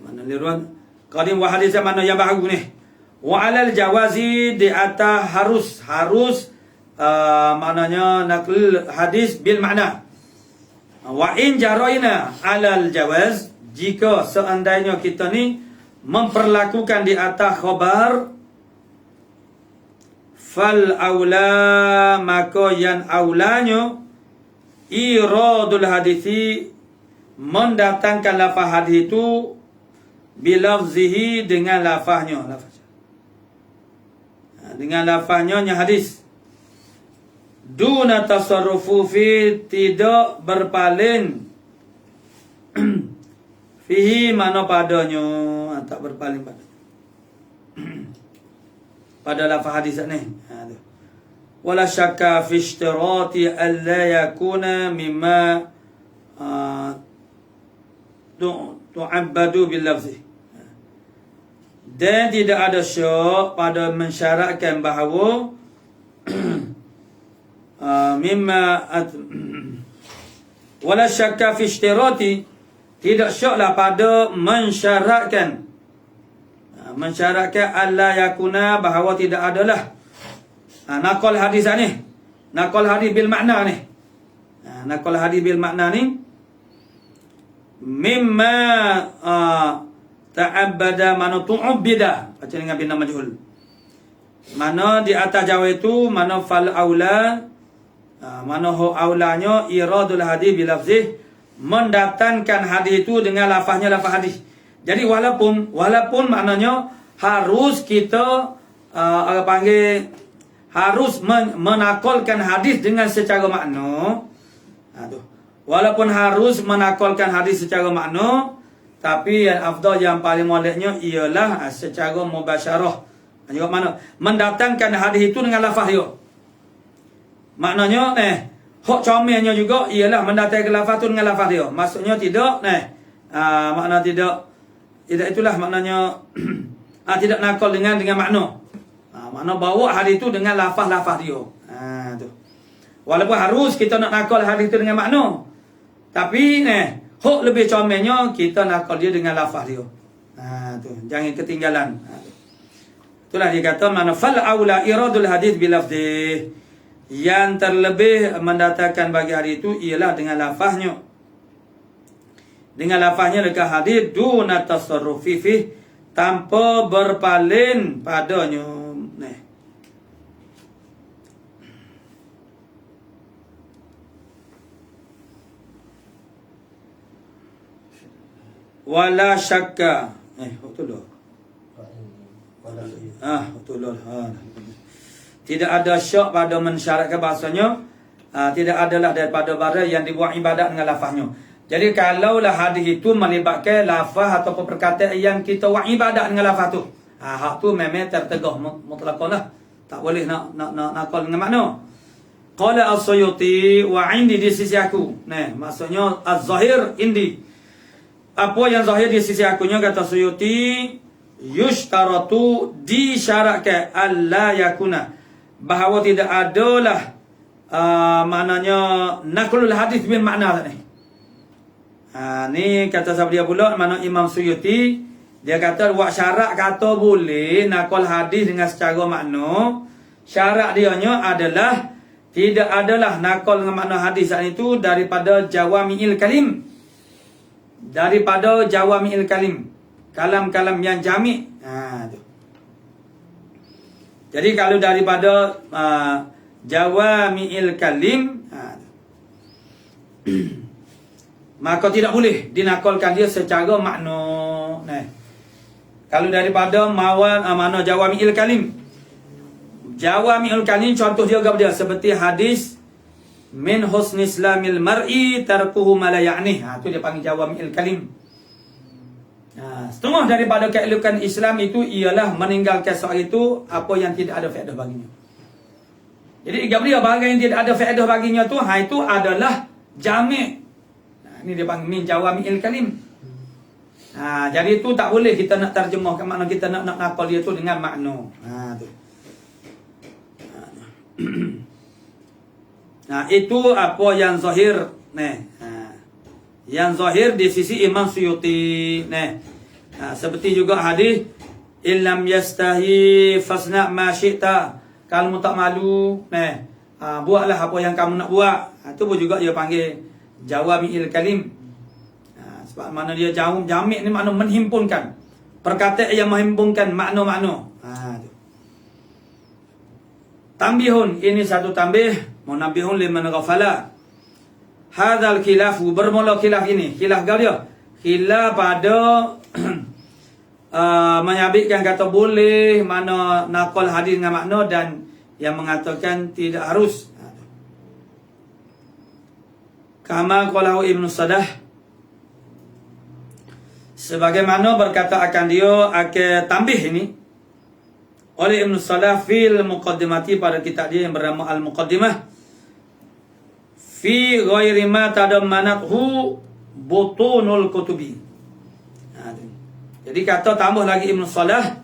mana liruan qadim wa hadis mana yang baru ni. Wa alal jawazi di atas harus maknanya naql hadis bil makna. Wa in jaraina alal jawaz, jika seandainya kita ni memperlakukan di atas khabar, fal aula, maka yang aulanya iradul hadisi, mendatangkan lafaz hadis itu bilafzihi, dengan lafaznya, dengan lafaznya nya hadis, duna tasarrufu fi, tidak berpaling fihi, mana padanya, tak berpaling pada lafaz hadis ni. Wala syakka fi ishtirati alla yakuna mimma tu'abbadu bil lafzi. Dan tidak ada syak pada mensyaratkan bahawa mimma wala syakka fi ishtirati, tidak syaklah pada mensyaratkan alla yakuna, bahawa tidak adalah naqal hadis ni, naqal hadis bil makna ni, naqal hadis bil makna ni mimma ta'abbada, mana tu'abbida, baca dengan bina majhul, mana di atas Jawa itu mana fal aula, mana ho aulanya iradul hadis bil lafzih, mendatangkan hadis itu dengan lafaznya lafaz hadis. Jadi walaupun maknanya harus kita orang panggil harus menakalkan hadis dengan secara makna. Walaupun harus menakalkan hadis secara makna, tapi yang afdal, yang paling moleknya ialah secara mubasyarah. Juga mana mendatangkan hadis itu dengan lafaz dia. Maknanya hak comelnya juga ialah mendatangkan lafaz itu dengan lafaz dia. Maksudnya tidak makna tidak itulah maknanya tidak nakal dengan makna. Makna bawa hadis itu dengan lafaz-lafaz dia. Tu. Walaupun harus kita nak nakal hadis itu dengan makna. Tapi hok lebih comelnya kita nakal dia dengan lafaz dia. Tu jangan ketinggalan. Itulah dia kata mana fal aula iradul hadis bil lafzi. Yang terlebih mendatangkan bagi hadis itu ialah dengan lafaznya. Dengan lafaznya dekat hadis duna tasarrufi fi tanpa berpaling padanya. Wala syakka. Betul lah. Betul lah. Tidak ada syak pada mensyaratkan bahasanya. Tidak adalah daripada barang yang dibuat ibadat dengan lafaznya. Jadi kalaulah hadis itu melibatkan lafaz atau perkataan yang kita buat ibadat dengan lafaz tu. Hak tu memang tertegah mutlaqan lah. Tak boleh nak nakal dengan makna. Qala as-Suyuti wa indi di sisi aku. Maksudnya az-zahir indi. Apa yang zahir di sisi akunya kata Suyuti yushtaratu disyaratkan alla yakuna bahawa tidak adalah maknanya naqlul hadis bil makna ni. Ni kata siapa dia pula mana Imam Suyuti dia kata buat syarat kata boleh naqal hadis dengan secara makna. Syarat dianya adalah tidak adalah naqal dengan makna hadis itu daripada jawami'il kalim. Daripada jawami'il kalim, kalam-kalam yang jami'. Tu. Jadi kalau daripada jawami'il kalim, maka tidak boleh dinakalkan dia secara makna. Kalau daripada makna jawami'il kalim, jawami'il kalim contoh dia apa dia? Seperti hadis min husni islamil mar'i tarkuhu ma la ya'nih. Tu dia panggil jawami'il kalim. Setengah daripada keelokan Islam itu ialah meninggalkan soal itu apa yang tidak ada faedah baginya. Jadi dia bahagian yang tidak ada faedah baginya tu itu adalah jami'. Ini dia panggil min jawami'il kalim. Jadi itu tak boleh kita nak terjemahkan makna kita nak nakal dia tu dengan makna. Tu. Itu apa yang zahir yang zahir di sisi Imam Suyuti. Seperti juga hadis illam yastahi fasna ma syi'ta. Kalau kamu tak malu buatlah apa yang kamu nak buat. Itu pun juga dia panggil jawami'il kalim. Sebab mana dia jami' ni makna menghimpunkan perkataan yang menghimpunkan makna-makna. Tambihun, ini satu tambih munabihun liman ghafala. Hadzal khilafu, bermula khilaf ini. Khilaf dia. Khilaf pada menyabitkan kata boleh mana naqal hadis dengan makna dan yang mengatakan tidak harus. Kama qalahu Ibnu Sadah, sebagaimana berkata akan dia akan tambih ini oleh Ibnu Salah fil muqaddimati pada kitab dia yang bernama Al-Muqaddimah fi ghairi ma tadammanathu butunul kutubi. Jadi kata tambah lagi Ibnu Salah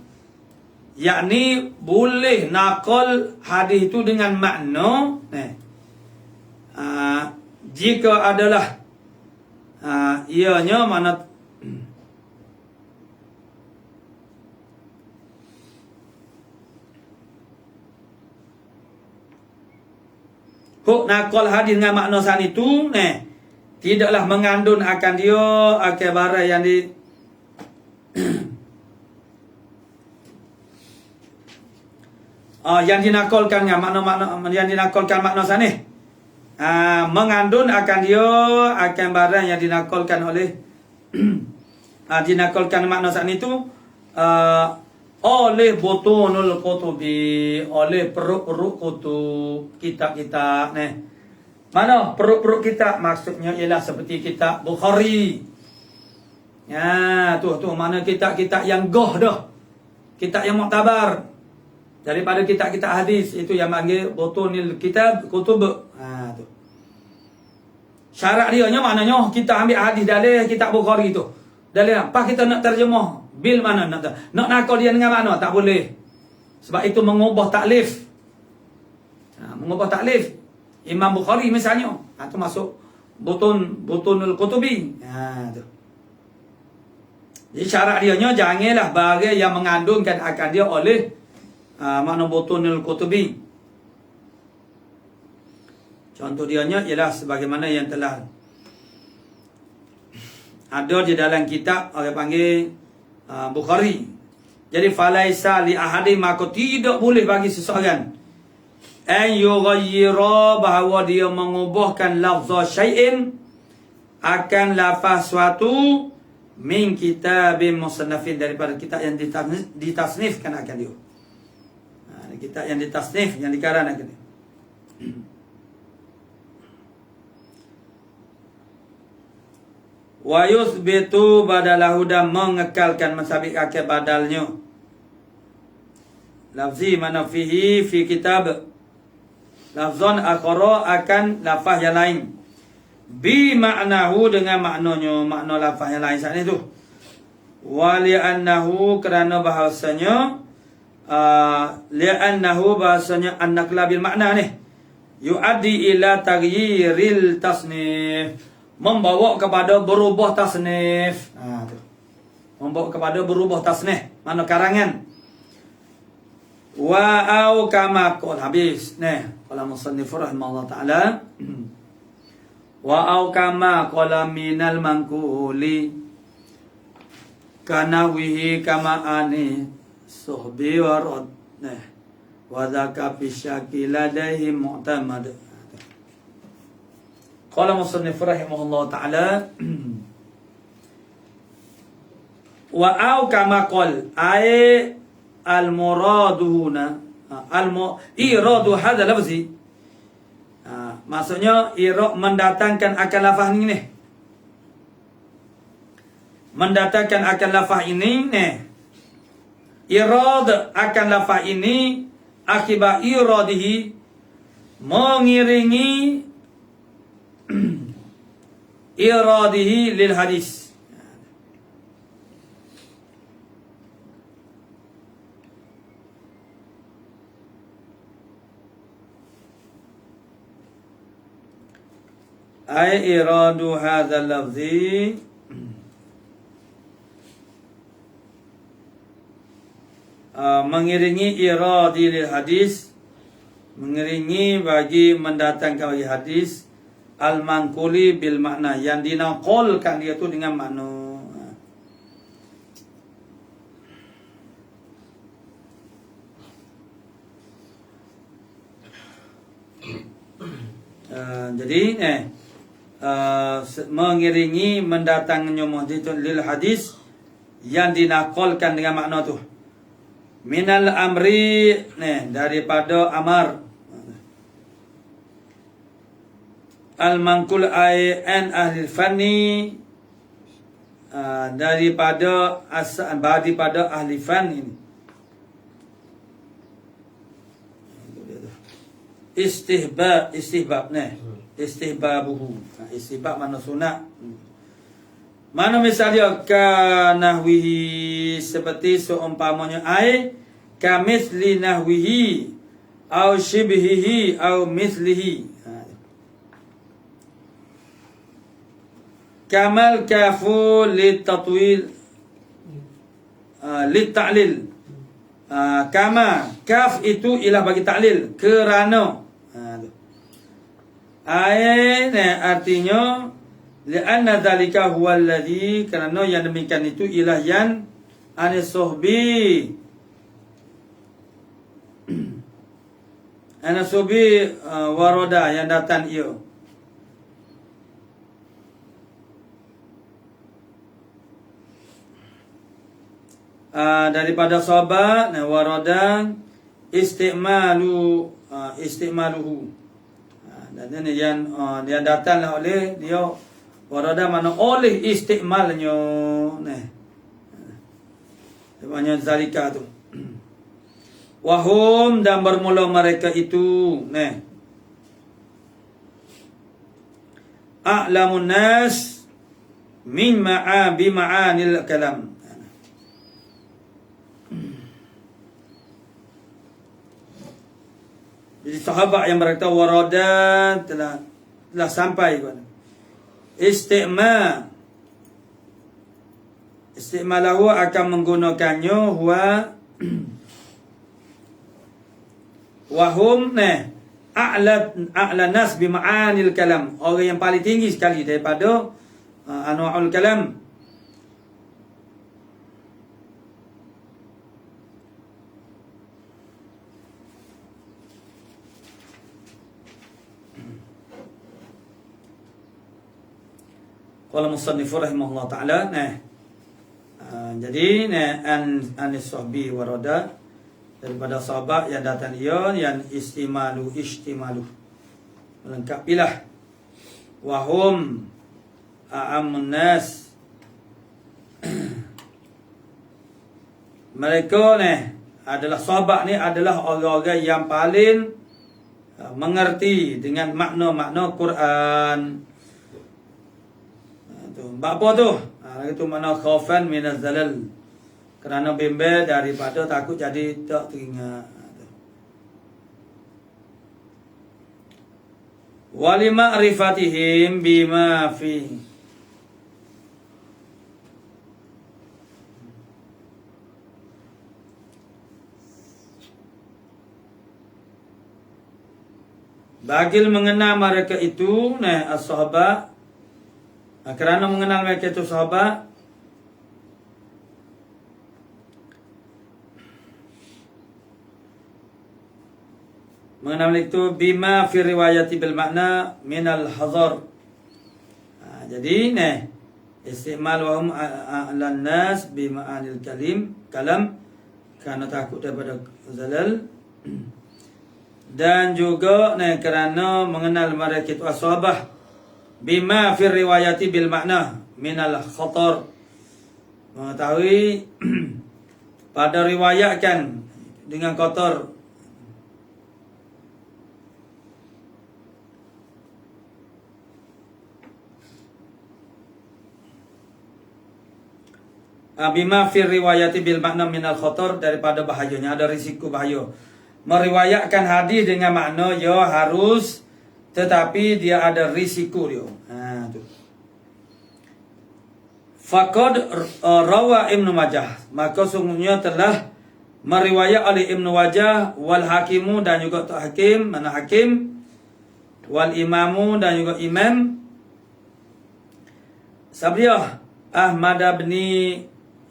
yakni boleh naqal hadis itu dengan makna jika adalah ianya mana naqal hadis dengan makna san itu tidaklah mengandung akan dia akan barang yang yang dinakalkan dengan makna-makna yang dinakalkan makna san mengandung akan dia akan barang yang dinakalkan oleh dinakalkan makna san itu oleh butunul kutubi, oleh perut-perut kutub, kitab-kitab Mana perut-perut kitab? Maksudnya ialah seperti kitab Bukhari. Tu mana kitab-kitab yang goh dah. Kitab yang muktabar. Daripada kitab-kitab hadis itu yang panggil butunil kitab kutub. Tu. Syarat dia maknanya kita ambil hadis dari kitab Bukhari tu. Dari apa kita nak terjemah? Bil mana nak nakal dia dengan mana? Tak boleh. Sebab itu mengubah taklif. Mengubah taklif. Imam Bukhari misalnya. Itu masuk Butunul Qutubi. Tu. Jadi syarat dia janganlah bagi yang mengandungkan akan dia oleh makna Butunul Qutubi. Contoh dia ialah sebagaimana yang telah ada di dalam kitab orang panggil Bukhari. Jadi falaisa li ahadi, maka tidak boleh bagi seseorang an yughayyira, bahawa dia mengubahkan lafaz syai'in akan lafaz suatu min kitabin musannafin, daripada kitab yang ditasnifkan akan dia. Kitab yang ditasnif, yang dikarang akan dia. Wa yuthbitu badalahu, dan mengekalkan mensabit akal badalnya. Lafzi mana fihi fi kitab, lafzan akhara akan lafaz yang lain, bi ma'nahu dengan maknanya, makna lafaz yang lain saat itu. Wa li'annahu, kerana bahasanya li'annahu, bahasanya an-naqla bil makna ni yu'addi ila taghyiril tasnif, membawa kepada berubah tasnif. Tu. Membawa kepada berubah tasnif, mana karangan. Wa au kama qol, habis. Qala musannif rahimahullah taala. Wa au kama qala minal manquli kana wihi kama ani suhbi wa rad. Wa dzaka fi syakil ladaihi mu'tamad. Qala musannif rahimahullah ta'ala wa au kama qol, ay al muradu huna iradu hadha lafzi, maksudnya mendatangkan akan lafaz ini, mendatangkan akan lafaz ini, irad akan lafaz ini akibat iradihi, mengiringi iradihi lil hadis. Ay iradu hadzal lafzi, mengiringi iradi lil hadis, mengiringi bagi mendatangkan bagi hadis al-manquli bil makna, yang dinaqalkan dia tu dengan makna. Jadi mengiringi mendatangnya muhdithun lil hadis yang dinaqalkan dengan makna tu. Minal amri, daripada amar. Al-manqul an ahli fanni, daripada ahli fan ini. Istihbab, istihbabuhu. Istihbab mana sunat. Mana misalnya ka nahwihi, seperti seumpamanya ai kamithli nahwihi au shibhihi au mithlihi. Kamal kafu litatwil litta'lil. Kama, kaf itu ialah bagi ta'lil, kerana. Artinya li'anna dhalika huwa alladhi, kerana yang demikian itu ialah yang anis suhbi, anis suhbi waroda, yang datang ia. Daripada sahabat, warodan istimaluhu, dan yang datanglah oleh dia, warada mana oleh istimalnya, namanya zalika tu. Wahum, dan bermula mereka itu, a'lamun nas min ma'anil kalam. Jadi sahabat yang berkata warada telah sampai kepada istimalahu akan menggunakannya wahum a'la nas bi ma'anil kalam, orang yang paling tinggi sekali daripada anwa'ul kalam. Qala musannifur rahimahullah ta'ala. Jadi anis sahbi warada, daripada sahabat yang datang dia yang istimalu melengkapilah wahum a'amun nas, mereka adalah sahabat ni adalah orang-orang yang paling mengerti dengan makna-makna Quran. Apa tu? Itu makna khaufan minaz zalal, kerana bimbang daripada takut jadi tak teringat. Wali ma'rifatihim bima fi, bagi mengenal mereka itu as-sahabat, kerana mengenal mereka itu sahabat, mengenal itu bima fi riwayati bil makna minal hazar. Jadi istimal wahum ala nas bima anil kalam, kerana takut daripada zalal, dan juga kerana mengenal mereka itu as-sahabah bima fi riwayati bil makna minal khatar, mengetahui pada riwayatkan dengan kotor. Bima fi riwayati bil makna minal khatar, daripada bahayanya, ada risiko bahaya. Meriwayatkan hadis dengan makna ya harus, tetapi dia ada risiko dia. Tu. Faqad rawa Ibnu Majah, maka sungguhnya telah meriwayat oleh Ibnu Majah wal hakimu, dan juga hakim, mana hakim, wal imamu, dan juga imam Sabriyah Ahmad bin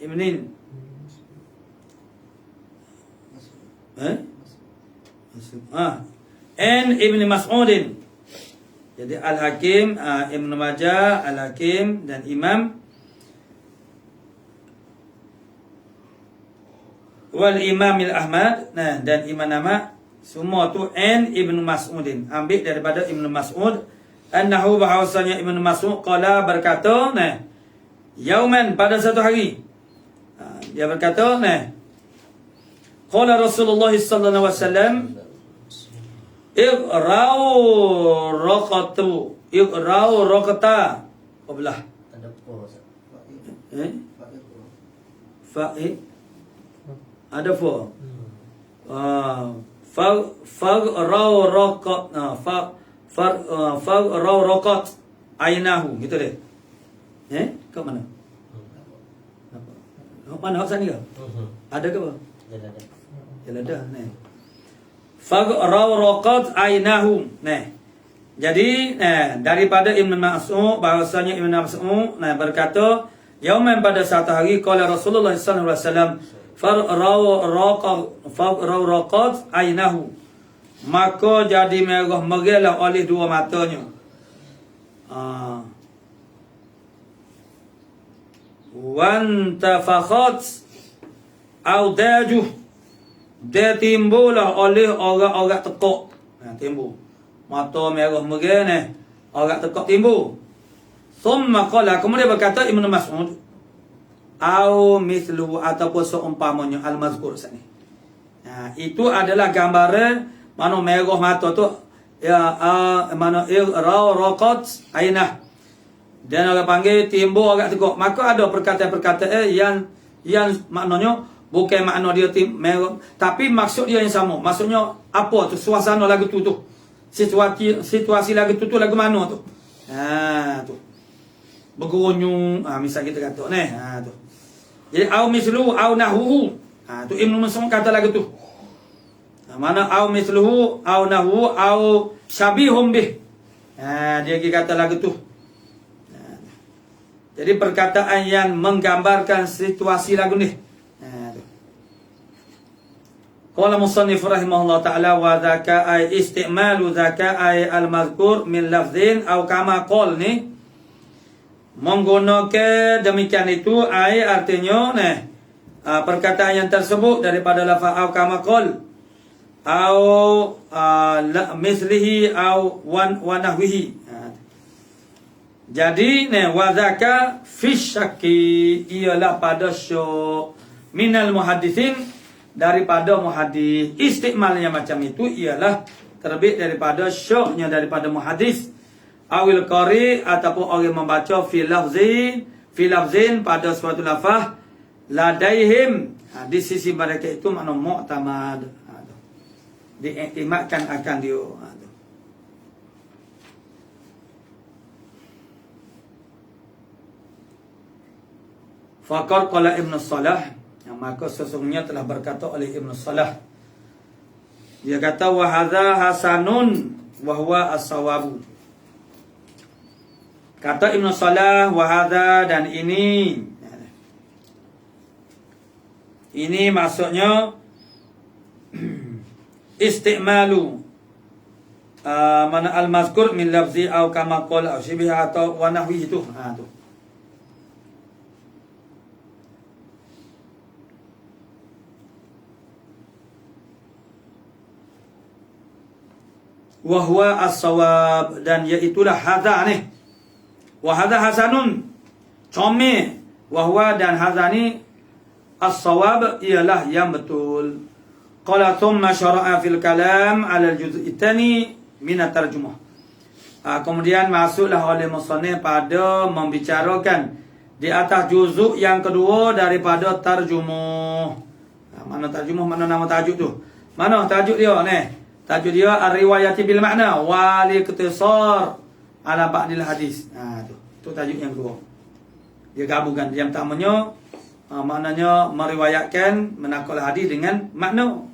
Ibnin Ibn Mas'udin. Jadi Al-Hakim, Ibn Majah, Al-Hakim dan Imam wal Imam Al-Ahmad, dan Imam nama semua tu Ibn Mas'udin, ambil daripada Ibn Mas'ud, annahu, bahawasanya Ibn Mas'ud qala, berkata, yauman, pada satu hari, dia berkata, qala Rasulullah sallallahu alaihi wasallam, iqra'u raqata qablah. Ada po. Ada fo. Faqra'u raqat ainahu, gitu deh. Kat mana? Mana hak sana ke? Ada ke apa? Ada. Faqra'u raqat ainahu. Jadi daripada Ibn Mas'ud, bahwasanya Ibn Mas'ud berkata, yauman, pada satu hari, qala Rasulullah sallallahu alaihi wasallam, faqra'u raqat ainahu, maka jadi merah merilah oleh dua matanya. Wan tafakhat audajuh, dia timbullah oleh orang-orang tekuk. Timbul mata merah merah orang tekuk timbul. Thumma qala, kemudian berkata Ibnu Mas'ud, au mithlu, ataupun seumpamanya al-mazkur sini. Itu adalah gambaran mana merah mata tu, mana raqat ainah, dan orang panggil timbul orang tekuk. Maka ada perkataan-perkataan yang maknanya Bukan makna dia tapi maksud dia yang sama. Maksudnya apa tu suasana lagu tu. Situasi lagu tu lagu mana tu? Tu. Bergunyung, misal kita kata ni, tu. Jadi au misluhu au nahwu. Tu Ibnu Mas'ud kata lagu tu. Mana au misluhu au nahwu au syabihum bih. Dia kata lagu tu. Jadi perkataan yang menggambarkan situasi lagu ni. Qala musannif rahimahullah ta'ala wa dzaka ay istimalu dzaka ay al-mazkur min lafzin aw kama qol ni. Menggunakan demikian itu ay artinya perkataan yang tersebut daripada lafaz aw kama qol aw mislihi aw wa nahwihi. Jadi wadzaka fi syakki ialah pada syok minal muhadditsin daripada muhaddis. Istimalnya macam itu ialah terbit daripada syoknya daripada muhaddis awil qari ataupun orang membaca fi lafzin pada suatu lafaz ladaihim. Di sisi mereka itu makna mu'tamad, diiktimadkan akan dia. Faqad qala Ibnu Salah, yang maka sesungguhnya telah berkata oleh Ibnu Salah. Dia kata wa hadza hasanun wa huwa as-sawabu. Kata Ibnu Salah wa hadza dan ini maksudnya istimalu mana al-mazkur min lafzi au kama qala au shibha atau wa nahwi itu. Tu. Wa huwa as-sawab dan iaitulah hadza ni. Wa hadza hasanun comel. Wa huwa dan hadza ni as-sawab ialah yang betul. Qala thumma syara'a fil kalam 'ala al-juz' ats-tsani min at-tarjumah. Kemudian masuklah oleh musannif pada membicarakan di atas juzuk yang kedua daripada tarjumah. Mana tarjumah, mana nama tajuk tu? Mana tajuk dia ni? Tajuk dia ar-riwayati bil makna wal ikhtisar ala ba'dil hadis. Tu tajuk yang kedua. Dia gabungkan yang pertamanya maknanya meriwayatkan menakal hadis dengan makna.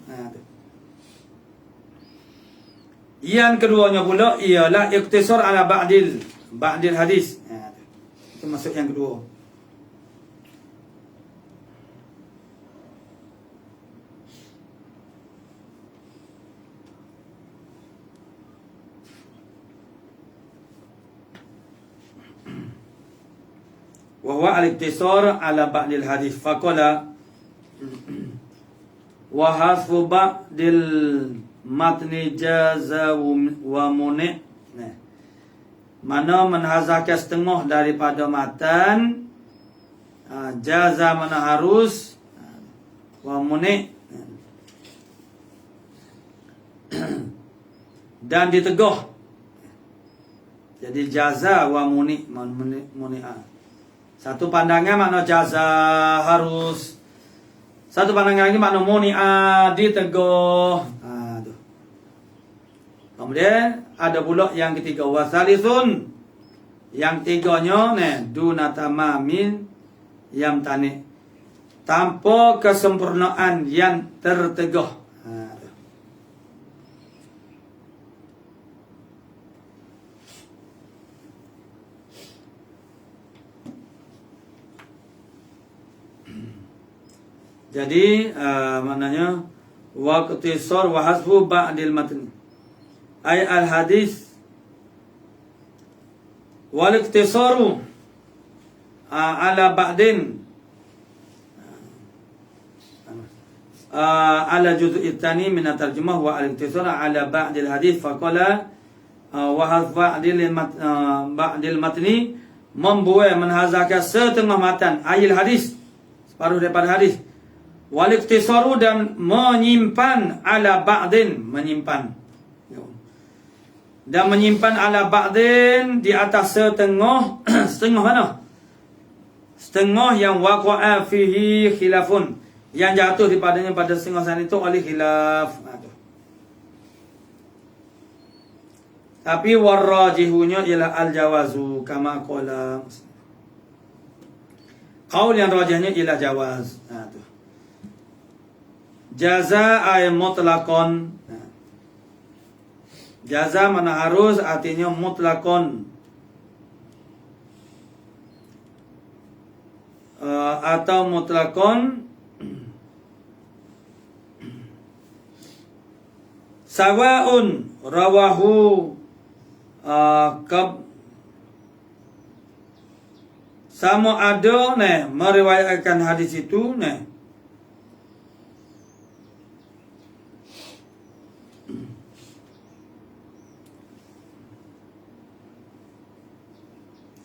Yang keduanya pula ialah ikhtisar ala ba'dil hadis. Itu maksud yang kedua. Wa huwa al-iktisar ala ba'dil hadis. Faqala wa hasfu ba'dil matni jaza wa muni'. Mana menhazahkan setengah daripada matan, jaza mana harus, wa muni' dan ditegah. Jadi jaza wa muni'. Satu pandangan makna jaza harus. Satu pandangan lagi makna muni'a ditegah. Kemudian ada pula yang ketiga wasalisun. Yang tiganya duna tamamin yang tani. Tanpa kesempurnaan yang tertegah. Jadi maknanya wa ikhtisar wa hasbu ba'dil matn ay al hadis wal ikhtisaru ala ba'din ala juz' tsani min at-tarjumah wa al ikhtisar ala ba'dil hadis faqala wa hasbu ba'dil matni membuat menhazahkan setengah matan ayil hadis, separuh daripada hadis. Wal ikhtisaru dan menyimpan ala ba'din, menyimpan. Dan menyimpan ala ba'din di atas setengah. Setengah mana? Setengah yang waqa'a fihi khilafun, yang jatuh dipadanya pada setengah sana itu oleh khilaf. Tapi warrajihunya ialah al-jawazu kama qala. Qaul yang rajihnya ialah jawaz. Jaza ay mutlaqan. Jaza mana harus, artinya mutlaqan. Atau mutlaqan sawaun rawahu sama ada meriwayatkan hadis itu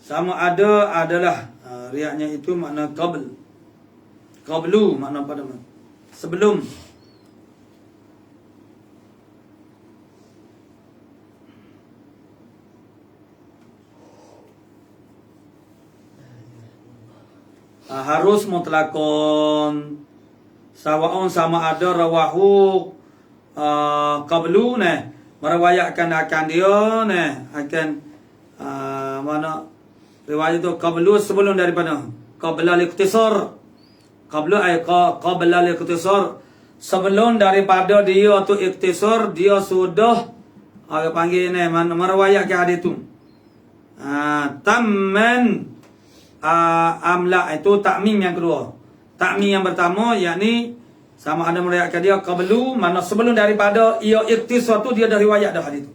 sama ada adalah riaknya itu makna qablu makna pada sebelum. Harus mutlakon sawaun sama ada rawahu qablu meriwayatkan akan dia akan mana riwayat itu qablu sebelum daripada qabla al-ikhtisar. Qablu ay qabla al-ikhtisar, sebelum daripada dia tu ikhtisar, dia sudah panggil meriwayatkan hadis itu. Tamman amla itu takmim yang kedua. Takmim yang pertama yakni sama ada meriwayatkan dia qablu, mana sebelum daripada ia ikhtisar tu dia dah riwayat dah hadis itu.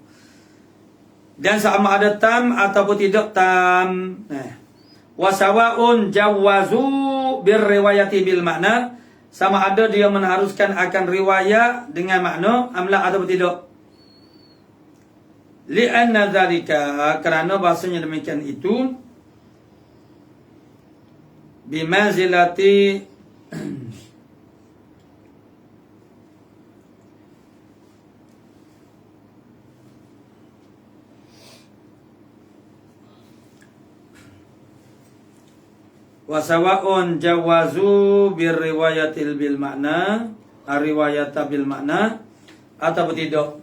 Dan sama ada tam ataupun tidak tam. Wasawaun jawazu birriwayati bil makna, sama ada dia mengharuskan akan riwayat dengan makna amla ataupun tidak. Li'anna dzalika, kerana bahasanya demikian itu bimanzilati wasawa'un jawazu birriwayatil bil makna, riwayata bil makna atau tidak.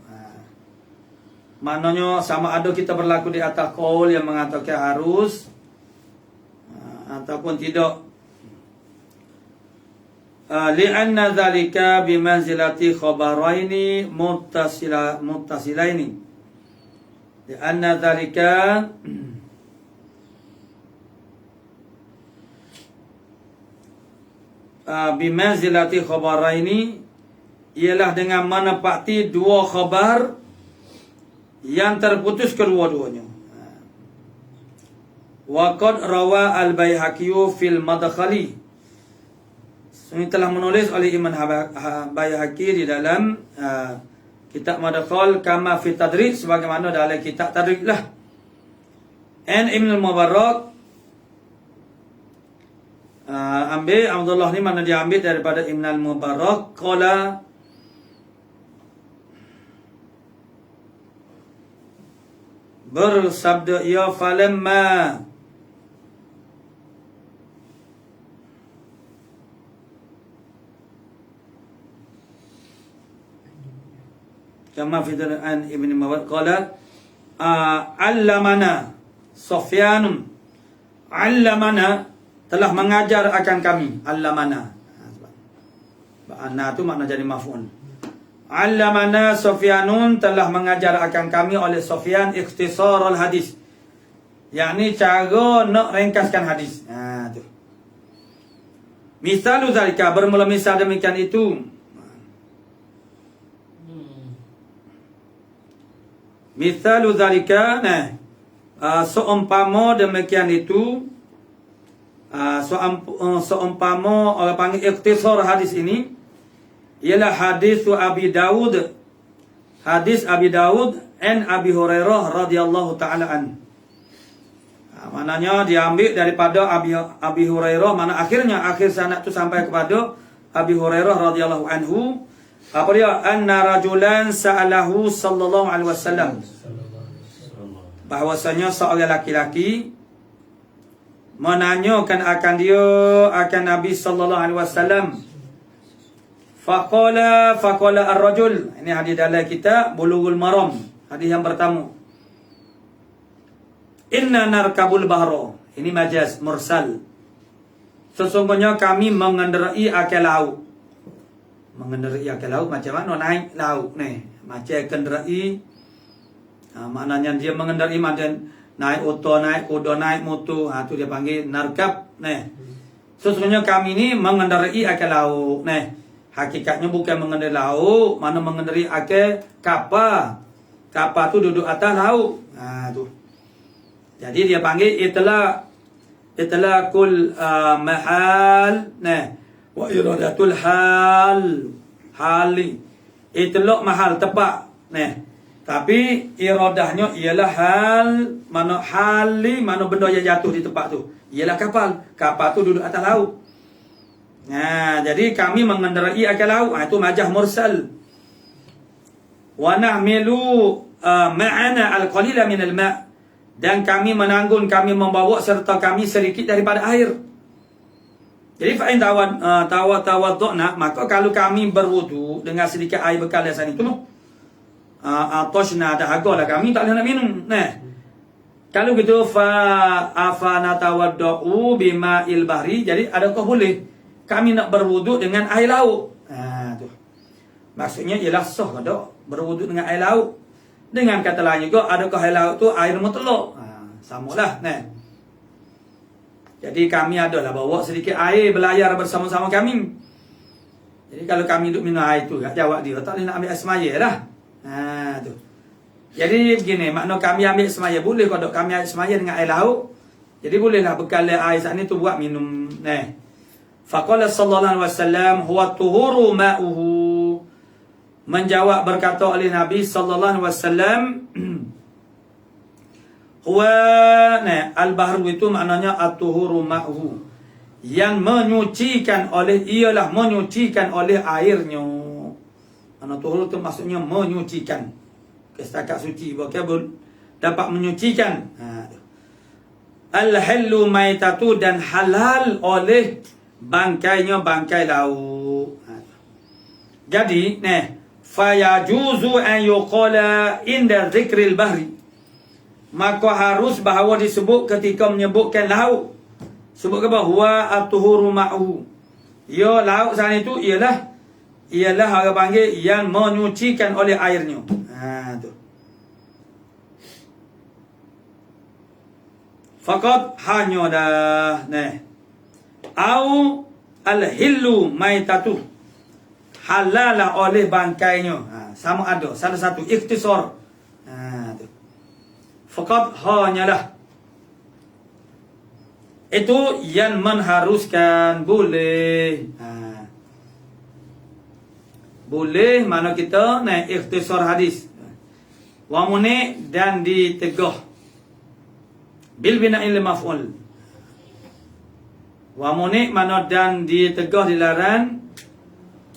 Maknanya sama ada kita berlaku di atas qaul yang mengatakan harus ataupun tidak. Li'anna dzalika bimanzilati khabaraini muttasilaini. Li'anna dzalika bimanzilati khabaraini ialah dengan menepati dua khabar yang terputus kedua-duanya. Wa qad rawa al-Baihaqi fil madkhali, ini telah menulis oleh Imam Baihaqi di dalam kitab Madkhal kama fi tadrij, sebagaimana dalam kitab tadrij lah. An Ibn al-Mubarak ambil Abdullah ni mana dia ambil daripada Ibn al-Mubarak qala bersabda ia falamma kama fi an Ibn al-Mubarak qala allamana Sufyan, allamana telah mengajar akan kami, allamana. Anna tu makna jadi maf'ul. Allamana Sufyanun, telah mengajar akan kami oleh Sufyan ikhtisar al-hadis, yakni cara nak ringkaskan hadis. Tu. Misalu zalika, bermula misal demikian itu. Misalu zalika, seumpama demikian itu. Seumpama orang panggil ikhtisar hadis ini ialah hadis Abi Dawud, hadis Abi Dawud an Abi Hurairah radhiyallahu taala an. Maknanya diambil daripada Abi Hurairah, mana akhir sanad itu sampai kepada Abi Hurairah radhiyallahu anhu. Apa dia? Anna rajulan sa'alahu sallallahu alaihi wasallam, bahwasanya seorang laki-laki menanyakan akan dia akan Nabi sallallahu alaihi wasallam Faqala ar-rajul. Ini hadis dalam kitab Bulughul Maram. Hadis yang pertama. Inna narkabul bahra. Ini majaz mursal. Sesungguhnya kami mengendarai akhir laut. Mengendarai akhir laut macam mana? Naik laut ni. Macam kendarai. Maknanya dia mengendarai macam naik oto, naik kuda, naik motor. Tu dia panggil narkab. Sesungguhnya kami ni mengendarai akhir laut. Hakikatnya bukan mengendarai laut, mana mengendarai akhir kapal. Kapal tu duduk atas laut. Tu. Jadi dia panggil itlaqul mahal wa iradatul hali. Itlaq mahal tepat. Tapi iradahnya ialah mana benda yang jatuh di tempat tu. Ialah kapal. Kapal tu duduk atas laut. Jadi kami mengendarai akhir laut. Itu majaz mursal. Wa nahmilu ma'ana al-qalila min al-ma'. Dan kami menanggung, kami membawa serta kami sedikit daripada air. Jadi fa'in tawaddu'na, maka kalau kami berwudu dengan sedikit air bekal yang sana itu, atoshna dahaga lah, kami tak boleh nak minum. Kalau gitu afana tawaddu'u bima'il bahri, jadi adakah boleh kami nak berwuduk dengan air laut? Tu. Maksudnya ialah sah tak berwuduk dengan air laut. Dengan kata lain juga, adakah air laut tu air mutlak? Samalah. Jadi kami adalah bawa sedikit air berlayar bersama-sama kami. Jadi kalau kami duduk minum air tu, jawab dia, tak boleh nak ambil air semaya lah. Tu. Jadi begini, makna kami ambil semaya boleh kalau kami ambil semaya dengan air laut. Jadi bolehlah bekal air saat ni tu buat minum. Faqala sallallahu alaihi wasallam huwa tuhuru ma'uhu. Menjawab berkata oleh Nabi sallallahu alaihi wasallam huwa al-bahru itu maknanya at-tuhuru ma'uhu. Yang menyucikan oleh ialah menyucikan oleh airnya. Mana tuhur itu maksudnya menyucikan. Setakat suci bukan dapat menyucikan. Al-hallu maitatu dan halal oleh bangkainya bangkai laut. Jadi, fayajuzu an yuqala inda dzikril bahri. Maka harus bahawa disebut ketika menyebutkan laut. Sebut apa? Huwa at-tuhuru ma'hu. Ya, laut sana itu ialah orang panggil yang menyucikan oleh airnya. Tu. Fakat hanya dah au al-hillu maitatu, halala oleh bangkainya. Sama ada salah satu ikhtisar. Fakat hanyalah itu yang mengharuskan boleh. Boleh mana kita ikhtisar hadis. Wa muni dan ditegah bil bina'il maf'ul. Wa muni mana dan ditegah dilarang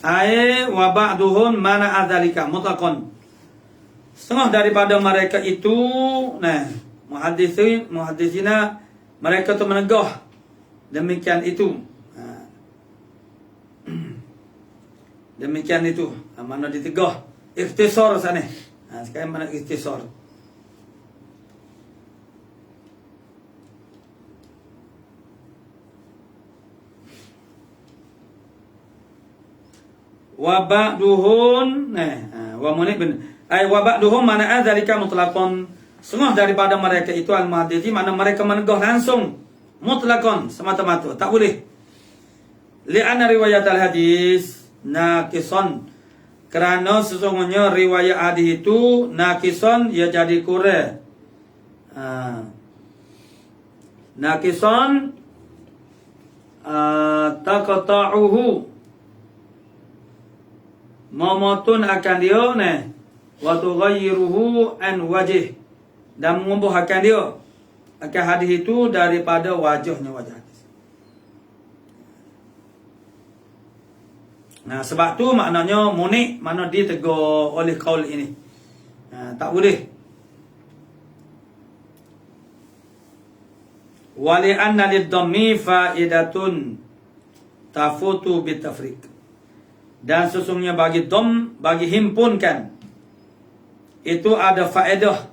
ai wa ba'duhum mana adzalika mutlaqan. Setengah daripada mereka itu muhaddisina mereka tu menegah demikian itu. Demikian itu. Mana ditegah ikhtisar sana. Sekarang mana ikhtisar. Wa ba'duhum wa munib ay wa ba'duhum mana adzalika mutlaqan. Semua daripada mereka itu al-muhadditsi mana mereka menegah langsung mutlaqan semata-mata tak boleh. Li'anna riwayat al-hadis naqisan, kerana sesungguhnya riwayat hadis itu naqisan, ia jadi kurang. Naqisan taqta'uhu, memotong akan dia wa tughayyiruhu an wajh, dan mengubahkan dia akan hadis itu daripada wajahnya wajah hadis. Sebab tu maknanya munik mana ditegur oleh kaul ini. Tak boleh. Wa li anna lid-dhammi fa'idatun tafutu bitafriq. Dan sesungguhnya bagi dom, bagi himpunkan, itu ada faedah.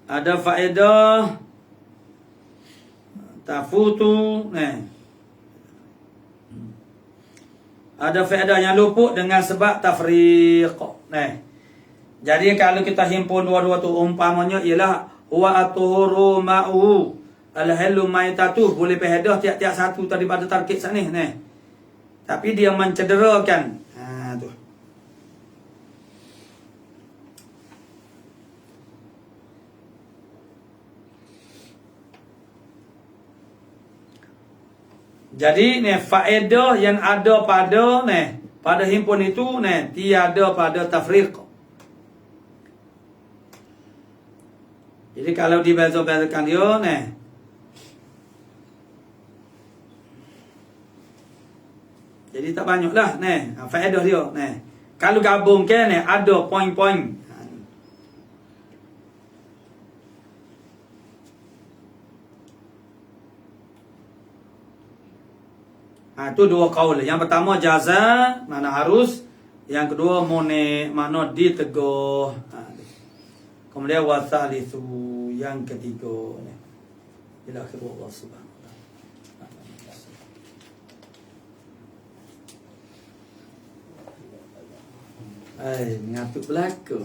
Ada faedah tafutu, ada faedah yang luput dengan sebab tafriq. Jadi kalau kita himpun dua-dua tu umpamanya ialah huwa at-tuhuru ma'u al-halu maitatu, boleh faedah tiap-tiap satu daripada tarkib sana tapi dia mencederakan. Tu. Jadi faedah yang ada pada pada himpun itu tiada pada tafriq. Jadi kalau dibeza-bezakan dia jadi tak banyaklah faedah dia Kalau gabungkan ada poin-poin. Itu dua kaul. Yang pertama jaza, mana harus. Yang kedua mune, mana diteguh. Kemudian wasalisu, yang ketiga. Ila akhir Allah subhanahu wa ta'ala. Ngantuk belaka.